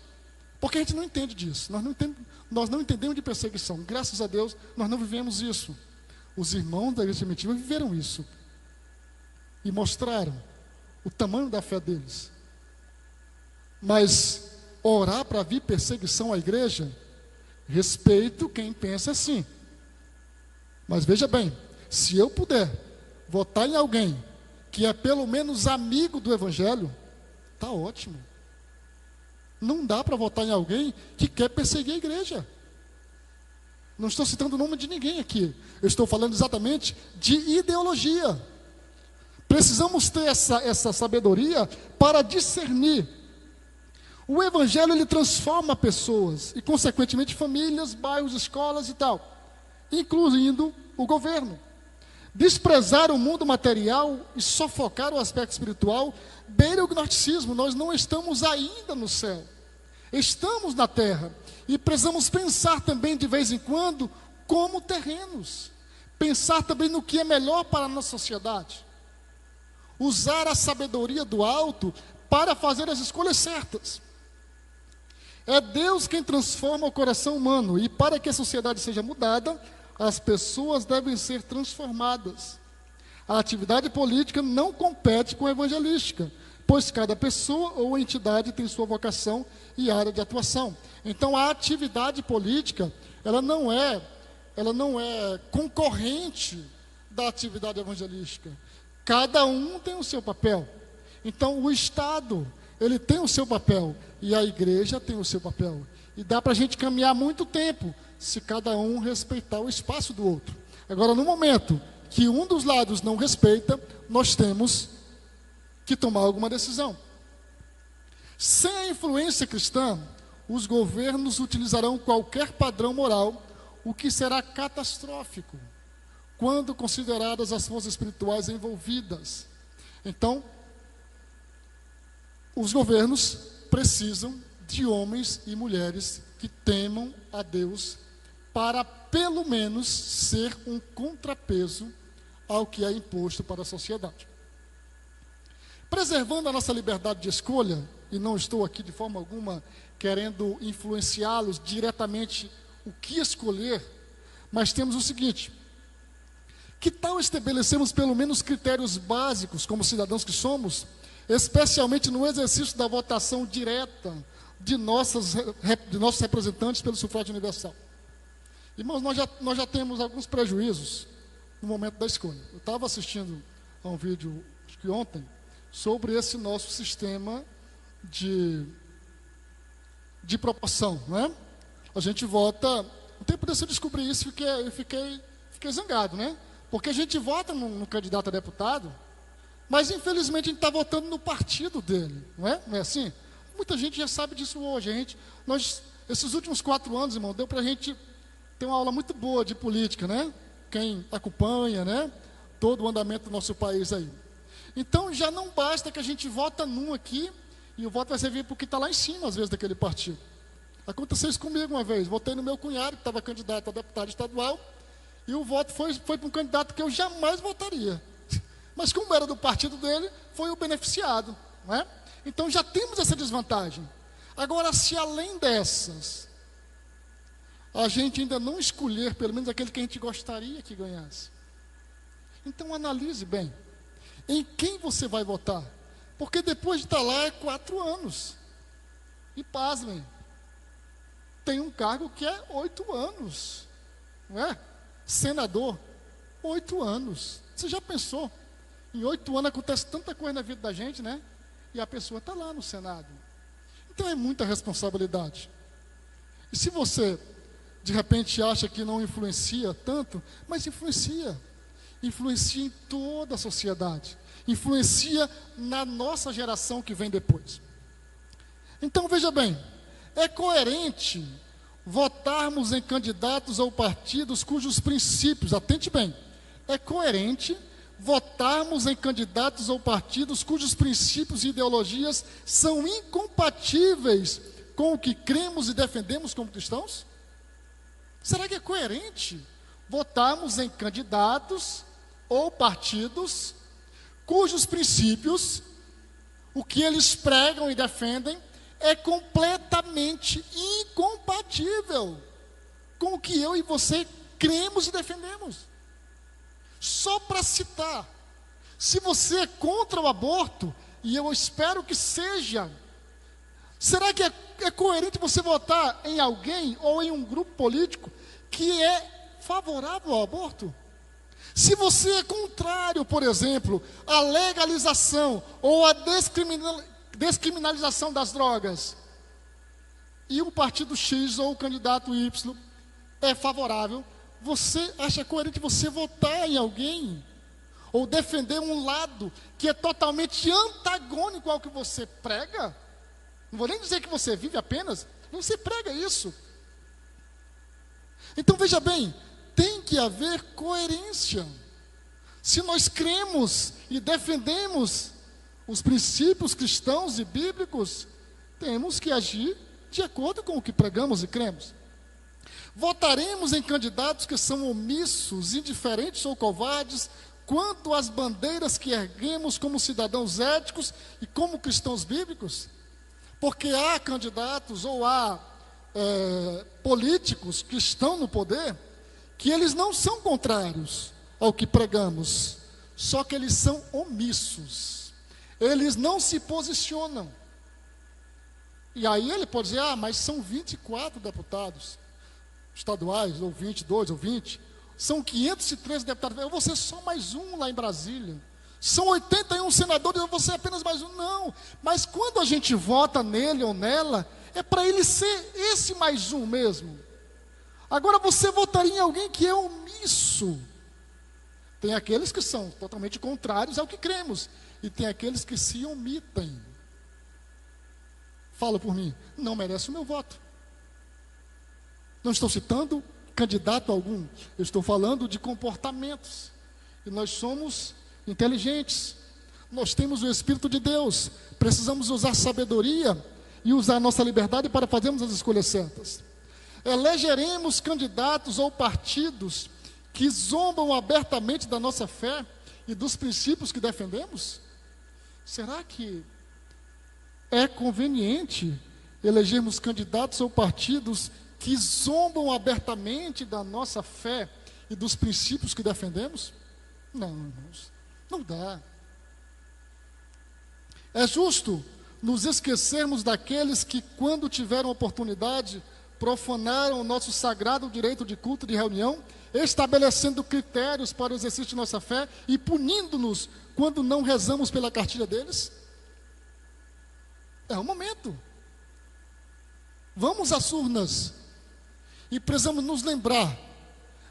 Porque a gente não entende disso. Nós não entendemos de perseguição. Graças a Deus, nós não vivemos isso. Os irmãos da igreja primitiva viveram isso. E mostraram o tamanho da fé deles. Mas orar para vir perseguição à igreja, respeito quem pensa assim. Mas veja bem, se eu puder votar em alguém que é pelo menos amigo do evangelho, está ótimo. Não dá para votar em alguém que quer perseguir a igreja. Não estou citando o nome de ninguém aqui. Eu estou falando exatamente de ideologia. Precisamos ter essa sabedoria para discernir. O evangelho, ele transforma pessoas e, consequentemente, famílias, bairros, escolas e tal, incluindo o governo. Desprezar o mundo material e sofocar o aspecto espiritual beira o gnosticismo. Nós não estamos ainda no céu. Estamos na terra. E precisamos pensar também, de vez em quando, como terrenos. Pensar também no que é melhor para a nossa sociedade. Usar a sabedoria do alto para fazer as escolhas certas. É Deus quem transforma o coração humano. E para que a sociedade seja mudada, as pessoas devem ser transformadas. A atividade política não compete com a evangelística, pois cada pessoa ou entidade tem sua vocação e área de atuação. Então, a atividade política, ela não é concorrente da atividade evangelística. Cada um tem o seu papel. Então, o Estado, ele tem o seu papel, e a igreja tem o seu papel. E dá para a gente caminhar muito tempo, se cada um respeitar o espaço do outro. Agora, no momento que um dos lados não respeita, nós temos que tomar alguma decisão. Sem a influência cristã, os governos utilizarão qualquer padrão moral, o que será catastrófico, quando consideradas as forças espirituais envolvidas. Então, os governos precisam de homens e mulheres que temam a Deus, para pelo menos ser um contrapeso ao que é imposto para a sociedade. Preservando a nossa liberdade de escolha, e não estou aqui de forma alguma querendo influenciá-los diretamente o que escolher, mas temos o seguinte: que tal estabelecermos pelo menos critérios básicos, como cidadãos que somos, especialmente no exercício da votação direta de nossos representantes pelo sufrágio universal? Irmãos, nós já temos alguns prejuízos no momento da escolha. Eu estava assistindo a um vídeo, acho que ontem, sobre esse nosso sistema de proporção, né? A gente vota. No tempo desse eu descobri isso, eu fiquei zangado, né? Porque a gente vota no candidato a deputado, mas infelizmente a gente está votando no partido dele, não é? Não é assim? Muita gente já sabe disso hoje. Esses últimos 4 anos, irmão, deu para a gente ter uma aula muito boa de política, né? Quem acompanha, né? Todo o andamento do nosso país aí. Então, já não basta que a gente vota num aqui, e o voto vai servir para o que está lá em cima, às vezes, daquele partido. Aconteceu isso comigo uma vez. Votei no meu cunhado, que estava candidato a deputado estadual, e o voto foi para um candidato que eu jamais votaria. Mas como era do partido dele, foi o beneficiado, não é? Então, já temos essa desvantagem. Agora, se além dessas, a gente ainda não escolher, pelo menos aquele que a gente gostaria que ganhasse, então analise bem em quem você vai votar. Porque depois de estar lá é 4 anos. E pasmem, tem um cargo que é 8 anos. Não é? Senador, 8 anos. Você já pensou? Em 8 anos acontece tanta coisa na vida da gente, né? E a pessoa está lá no Senado. Então é muita responsabilidade. E se você, de repente, acha que não influencia tanto, mas influencia. Influencia em toda a sociedade. Influencia na nossa geração que vem depois. Então, veja bem, é coerente votarmos em candidatos ou partidos cujos princípios, atente bem, é coerente votarmos em candidatos ou partidos cujos princípios e ideologias são incompatíveis com o que cremos e defendemos como cristãos? Será que é coerente votarmos em candidatos ou partidos cujos princípios, o que eles pregam e defendem, é completamente incompatível com o que eu e você cremos e defendemos? Só para citar, se você é contra o aborto, e eu espero que seja, será que é coerente você votar em alguém ou em um grupo político que é favorável ao aborto? Se você é contrário, por exemplo, à legalização ou à descriminalização das drogas, e o partido X ou o candidato Y é favorável, você acha coerente você votar em alguém ou defender um lado que é totalmente antagônico ao que você prega? Não vou nem dizer que você vive apenas, você prega isso. Então veja bem, tem que haver coerência. Se nós cremos e defendemos os princípios cristãos e bíblicos, temos que agir de acordo com o que pregamos e cremos. Votaremos em candidatos que são omissos, indiferentes ou covardes quanto às bandeiras que erguemos como cidadãos éticos e como cristãos bíblicos? Porque há candidatos ou há políticos que estão no poder que eles não são contrários ao que pregamos, só que eles são omissos, eles não se posicionam. E aí ele pode dizer, mas são 24 deputados estaduais, ou 22, ou 20, são 513 deputados, eu vou ser só mais um lá em Brasília, são 81 senadores, eu vou ser apenas mais um. Não, mas quando a gente vota nele ou nela, é para ele ser esse mais um mesmo. Agora você votaria em alguém que é omisso. Tem aqueles que são totalmente contrários ao que cremos, e tem aqueles que se omitem. Fala por mim, não merece o meu voto. Não estou citando candidato algum, eu estou falando de comportamentos. E nós somos inteligentes, nós temos o Espírito de Deus, precisamos usar sabedoria e usar a nossa liberdade para fazermos as escolhas certas. Elegeremos candidatos ou partidos que zombam abertamente da nossa fé e dos princípios que defendemos? Será que é conveniente elegermos candidatos ou partidos que zombam abertamente da nossa fé e dos princípios que defendemos? Não, irmãos, não dá. É justo nos esquecermos daqueles que, quando tiveram oportunidade, profanaram o nosso sagrado direito de culto e de reunião, estabelecendo critérios para o exercício de nossa fé e punindo-nos quando não rezamos pela cartilha deles? É o momento. Vamos às urnas e precisamos nos lembrar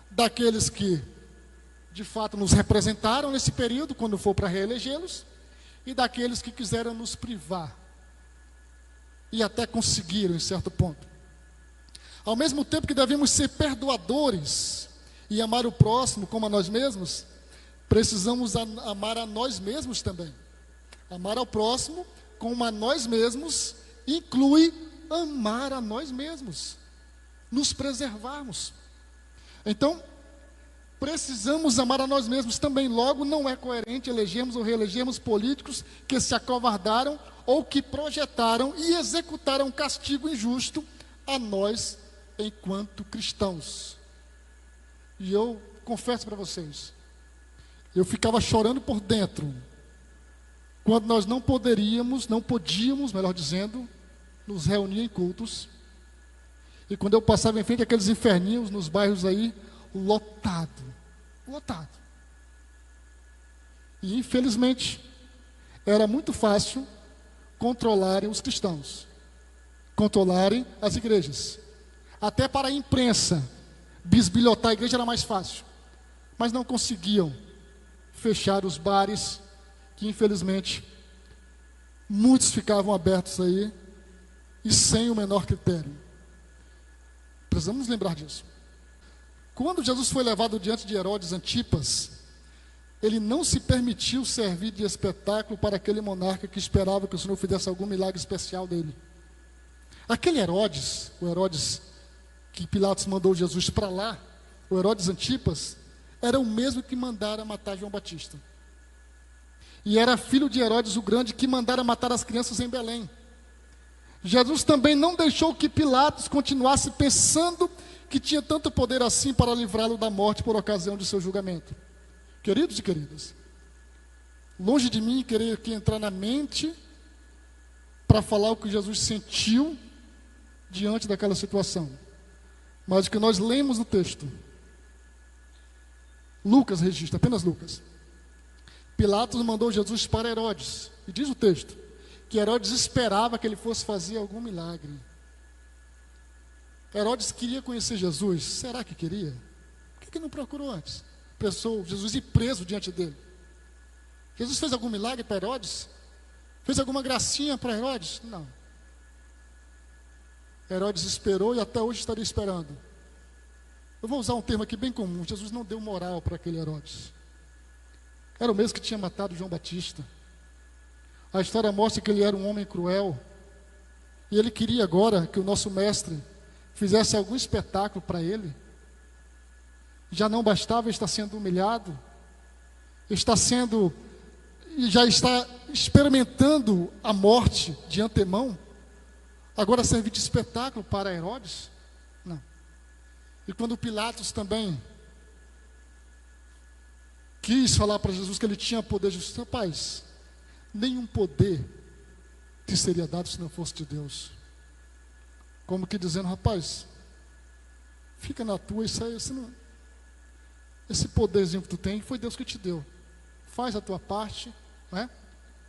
daqueles que, de fato, nos representaram nesse período, quando for para reelegê-los, e daqueles que quiseram nos privar e até conseguiram em certo ponto. Ao mesmo tempo que devemos ser perdoadores e amar o próximo como a nós mesmos, precisamos amar a nós mesmos também. Amar ao próximo como a nós mesmos inclui amar a nós mesmos, nos preservarmos. Então, precisamos amar a nós mesmos também. Logo, não é coerente elegermos ou reelegermos políticos que se acovardaram ou que projetaram e executaram castigo injusto a nós enquanto cristãos. E eu confesso para vocês, eu ficava chorando por dentro quando nós não podíamos, melhor dizendo, nos reunir em cultos, e quando eu passava em frente àqueles inferninhos nos bairros aí, lotado. E infelizmente era muito fácil controlarem os cristãos, controlarem as igrejas. Até para a imprensa bisbilhotar a igreja era mais fácil, mas não conseguiam fechar os bares, que infelizmente muitos ficavam abertos aí e sem o menor critério. Precisamos lembrar disso. Quando Jesus foi levado diante de Herodes Antipas, ele não se permitiu servir de espetáculo para aquele monarca que esperava que o Senhor fizesse algum milagre especial dele. Aquele Herodes, o Herodes que Pilatos mandou Jesus para lá, o Herodes Antipas, era o mesmo que mandara matar João Batista. E era filho de Herodes o Grande, que mandara matar as crianças em Belém. Jesus também não deixou que Pilatos continuasse pensando que tinha tanto poder assim para livrá-lo da morte por ocasião de seu julgamento. Queridos e queridas, longe de mim querer aqui entrar na mente para falar o que Jesus sentiu diante daquela situação. Mas o que nós lemos no texto, Lucas registra, apenas Lucas. Pilatos mandou Jesus para Herodes, e diz o texto, que Herodes esperava que ele fosse fazer algum milagre. Herodes queria conhecer Jesus, será que queria? Por que não procurou antes? Pensou Jesus ir preso diante dele. Jesus fez algum milagre para Herodes? Fez alguma gracinha para Herodes? Não. Herodes esperou e até hoje estaria esperando. Eu vou usar um termo aqui bem comum. Jesus não deu moral para aquele Herodes. Era o mesmo que tinha matado João Batista. A história mostra que ele era um homem cruel. E ele queria agora que o nosso mestre fizesse algum espetáculo para ele. Já não bastava estar sendo humilhado, já está experimentando a morte de antemão, agora servir de espetáculo para Herodes? Não. E quando Pilatos também quis falar para Jesus que ele tinha poder de justiça, rapaz, nenhum poder te seria dado se não fosse de Deus. Como que dizendo, rapaz, fica na tua, isso aí, esse poderzinho que tu tem, foi Deus que te deu. Faz a tua parte, não é?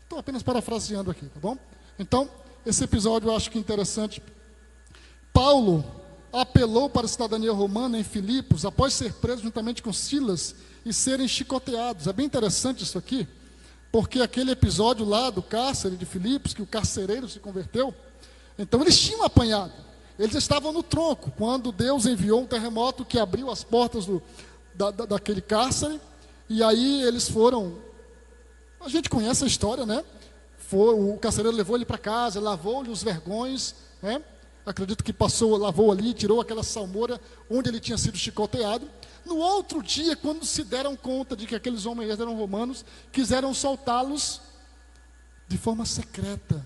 Estou apenas parafraseando aqui, tá bom? Então, esse episódio eu acho que é interessante. Paulo apelou para a cidadania romana em Filipos, após ser preso juntamente com Silas e serem chicoteados. É bem interessante isso aqui, porque aquele episódio lá do cárcere de Filipos, que o carcereiro se converteu, então eles tinham apanhado. Eles estavam no tronco, quando Deus enviou um terremoto que abriu as portas daquele cárcere, e aí eles foram, a gente conhece a história, né? O carcereiro levou ele para casa, lavou-lhe os vergões, né? Acredito que lavou ali, tirou aquela salmoura onde ele tinha sido chicoteado. No outro dia, quando se deram conta de que aqueles homens eram romanos, quiseram soltá-los de forma secreta,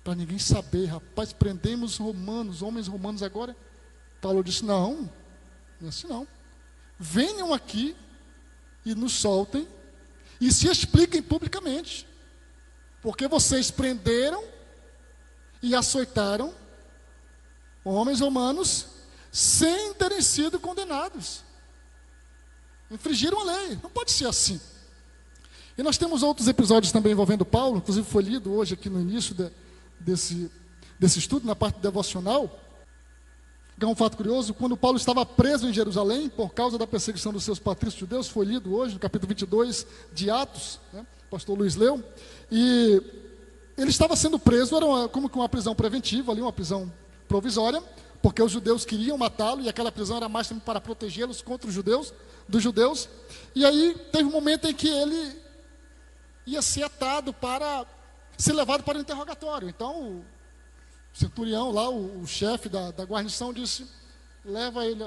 para ninguém saber. Rapaz, prendemos romanos, homens romanos agora. Paulo disse, não é assim não. Venham aqui e nos soltem e se expliquem publicamente, porque vocês prenderam e açoitaram homens romanos sem terem sido condenados, infringiram a lei. Não pode ser assim. E nós temos outros episódios também envolvendo Paulo, inclusive foi lido hoje aqui no início desse estudo, na parte devocional. É um fato curioso, quando Paulo estava preso em Jerusalém, por causa da perseguição dos seus patrícios judeus, foi lido hoje, no capítulo 22 de Atos, né, o pastor Luiz leu, e ele estava sendo preso, era como que uma prisão preventiva, ali, uma prisão provisória, porque os judeus queriam matá-lo, e aquela prisão era mais também para protegê-los contra os judeus, dos judeus, e aí teve um momento em que ele ia ser atado para ser levado para o interrogatório. Então, o centurião lá, o chefe da guarnição disse, leva ele,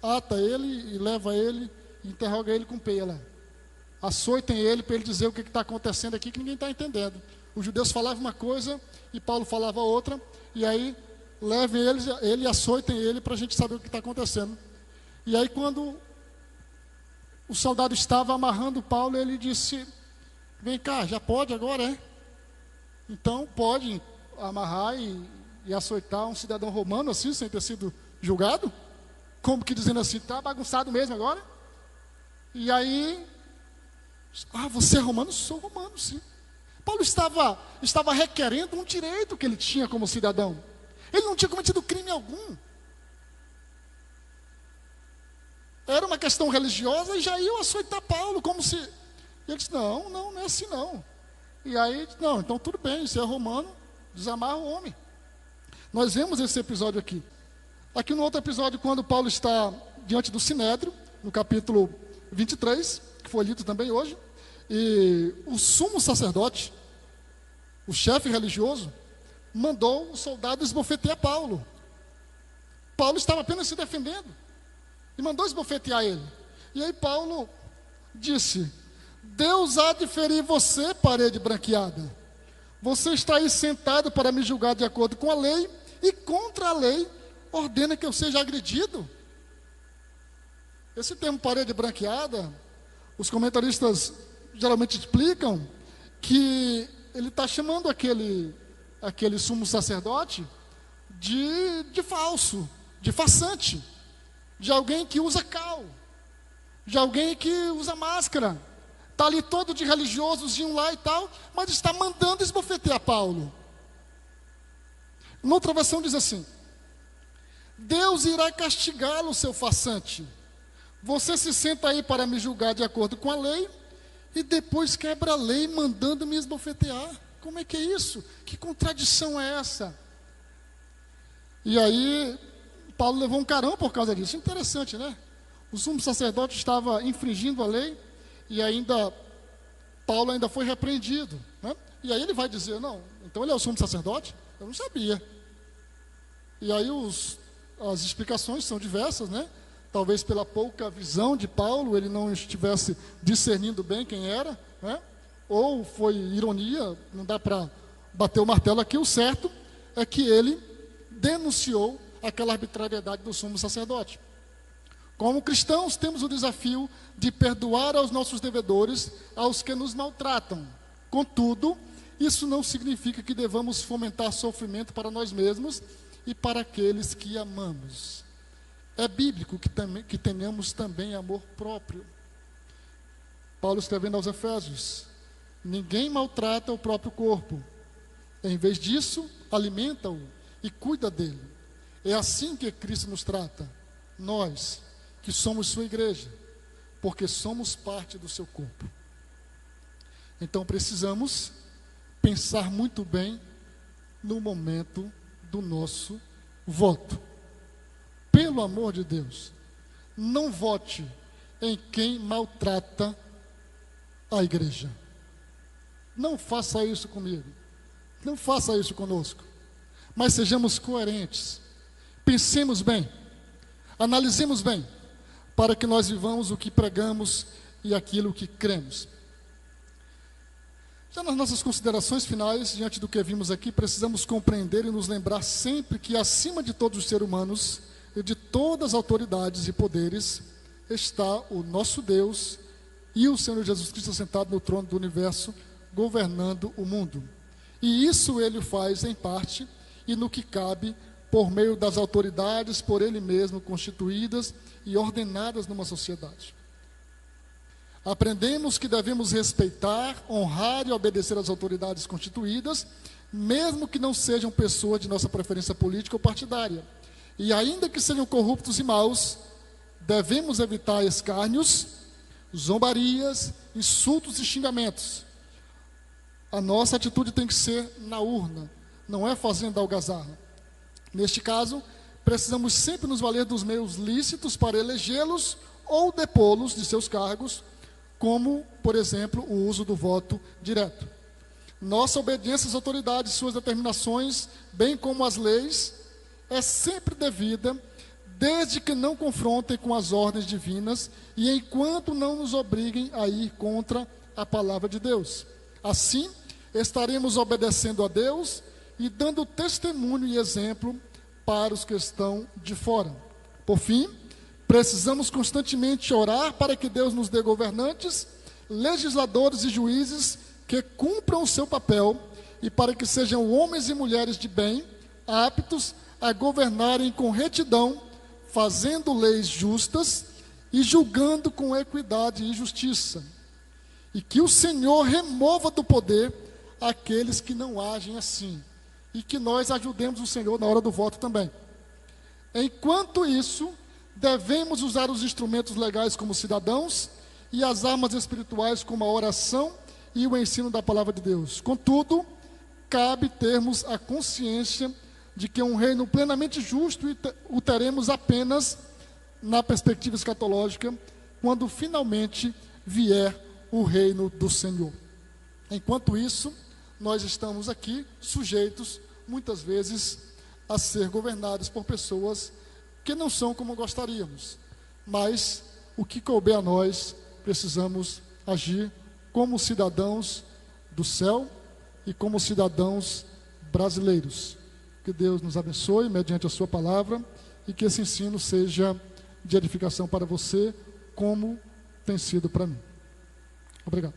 ata ele e leva ele, e interroga ele com pela. Açoitem ele para ele dizer o que está acontecendo aqui, que ninguém está entendendo. Os judeus falavam uma coisa e Paulo falava outra, e aí levem ele e açoitem ele para a gente saber o que está acontecendo. E aí quando o soldado estava amarrando Paulo, ele disse, vem cá, já pode agora, é? Então pode amarrar e açoitar um cidadão romano assim, sem ter sido julgado? Como que dizendo assim, está bagunçado mesmo agora? E aí, você é romano? Sou romano, sim. Paulo estava requerendo um direito que ele tinha como cidadão. Ele não tinha cometido crime algum. Era uma questão religiosa e já iam açoitar Paulo, como se... E ele disse, não é assim não. E aí, não, então tudo bem, se é romano, desamarra o homem. Nós vemos esse episódio aqui. Aqui no outro episódio, quando Paulo está diante do Sinédrio, no capítulo 23, que foi lido também hoje, e o sumo sacerdote, o chefe religioso, mandou o soldado esbofetear Paulo. Paulo estava apenas se defendendo e mandou esbofetear ele. E aí Paulo disse: Deus há de ferir você, parede branqueada. Você está aí sentado para me julgar de acordo com a lei, e contra a lei ordena que eu seja agredido. Esse termo parede branqueada, os comentaristas geralmente explicam que ele está chamando aquele sumo sacerdote de falso, de farsante, de alguém que usa cal, de alguém que usa máscara, está ali todo de religiosozinho lá e tal, mas está mandando esbofetear Paulo. Uma outra versão diz assim: Deus irá castigá-lo, seu farsante. Você se senta aí para me julgar de acordo com a lei, e depois quebra a lei mandando me esbofetear. Como é que é isso? Que contradição é essa? E aí, Paulo levou um carão por causa disso. Interessante, né? O sumo sacerdote estava infringindo a lei, e Paulo ainda foi repreendido, né? E aí ele vai dizer: não, então ele é o sumo sacerdote? Eu não sabia. E aí as explicações são diversas, né? Talvez pela pouca visão de Paulo, ele não estivesse discernindo bem quem era, né? Ou foi ironia, não dá para bater o martelo aqui. O certo é que ele denunciou aquela arbitrariedade do sumo sacerdote. Como cristãos, temos o desafio de perdoar aos nossos devedores, aos que nos maltratam. Contudo, isso não significa que devamos fomentar sofrimento para nós mesmos e para aqueles que amamos. É bíblico que tenhamos também amor próprio. Paulo escrevendo aos Efésios: ninguém maltrata o próprio corpo. Em vez disso, alimenta-o e cuida dele. É assim que Cristo nos trata, nós, que somos sua igreja, porque somos parte do seu corpo. Então precisamos pensar muito bem no momento do nosso voto. Pelo amor de Deus, não vote em quem maltrata a igreja. Não faça isso comigo. Não faça isso conosco. Mas sejamos coerentes. Pensemos bem. Analisemos bem, para que nós vivamos o que pregamos e aquilo que cremos. Já nas nossas considerações finais, diante do que vimos aqui, precisamos compreender e nos lembrar sempre que acima de todos os seres humanos e de todas as autoridades e poderes está o nosso Deus e o Senhor Jesus Cristo sentado no trono do universo, governando o mundo. E isso ele faz em parte e no que cabe por meio das autoridades por ele mesmo constituídas e ordenadas numa sociedade. Aprendemos que devemos respeitar, honrar e obedecer às autoridades constituídas, mesmo que não sejam pessoas de nossa preferência política ou partidária. E ainda que sejam corruptos e maus, devemos evitar escárnios, zombarias, insultos e xingamentos. A nossa atitude tem que ser na urna, não é fazendo algazarra. Neste caso, precisamos sempre nos valer dos meios lícitos para elegê-los ou depô-los de seus cargos, como, por exemplo, o uso do voto direto. Nossa obediência às autoridades, suas determinações, bem como às leis, é sempre devida, desde que não confrontem com as ordens divinas e enquanto não nos obriguem a ir contra a palavra de Deus. Assim, estaremos obedecendo a Deus e dando testemunho e exemplo para os que estão de fora. Por fim, precisamos constantemente orar para que Deus nos dê governantes, legisladores e juízes que cumpram o seu papel e para que sejam homens e mulheres de bem, aptos a governarem com retidão, fazendo leis justas e julgando com equidade e justiça. E que o Senhor remova do poder aqueles que não agem assim. E que nós ajudemos o Senhor na hora do voto também. Enquanto isso, devemos usar os instrumentos legais como cidadãos e as armas espirituais como a oração e o ensino da palavra de Deus. Contudo, cabe termos a consciência de que um reino plenamente justo o teremos apenas na perspectiva escatológica, quando finalmente vier o reino do Senhor. Enquanto isso, nós estamos aqui sujeitos, muitas vezes, a ser governados por pessoas que não são como gostaríamos. Mas o que couber a nós, precisamos agir como cidadãos do céu e como cidadãos brasileiros. Que Deus nos abençoe mediante a sua palavra e que esse ensino seja de edificação para você, como tem sido para mim. Obrigado.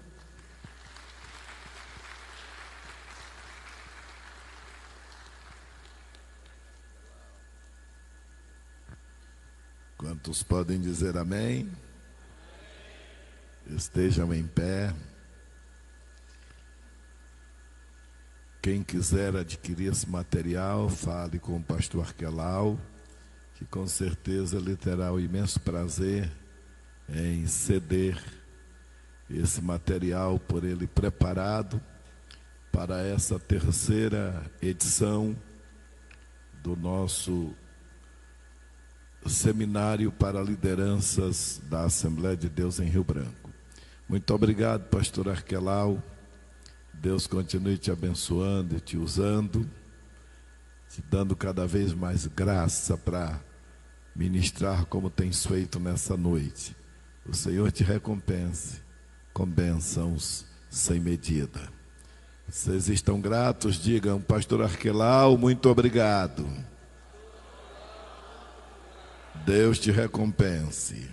Quantos podem dizer amém? Estejam em pé. Quem quiser adquirir esse material, fale com o pastor Arquelau, que com certeza lhe terá o imenso prazer em ceder esse material por ele preparado para essa terceira edição do nosso seminário para lideranças da Assembleia de Deus em Rio Branco. Muito obrigado, pastor Arquelau. Deus continue te abençoando e te usando, te dando cada vez mais graça para ministrar como tens feito nessa noite. O Senhor te recompense com bênçãos sem medida. Vocês estão gratos? Digam, pastor Arquelau, muito obrigado. Deus te recompense.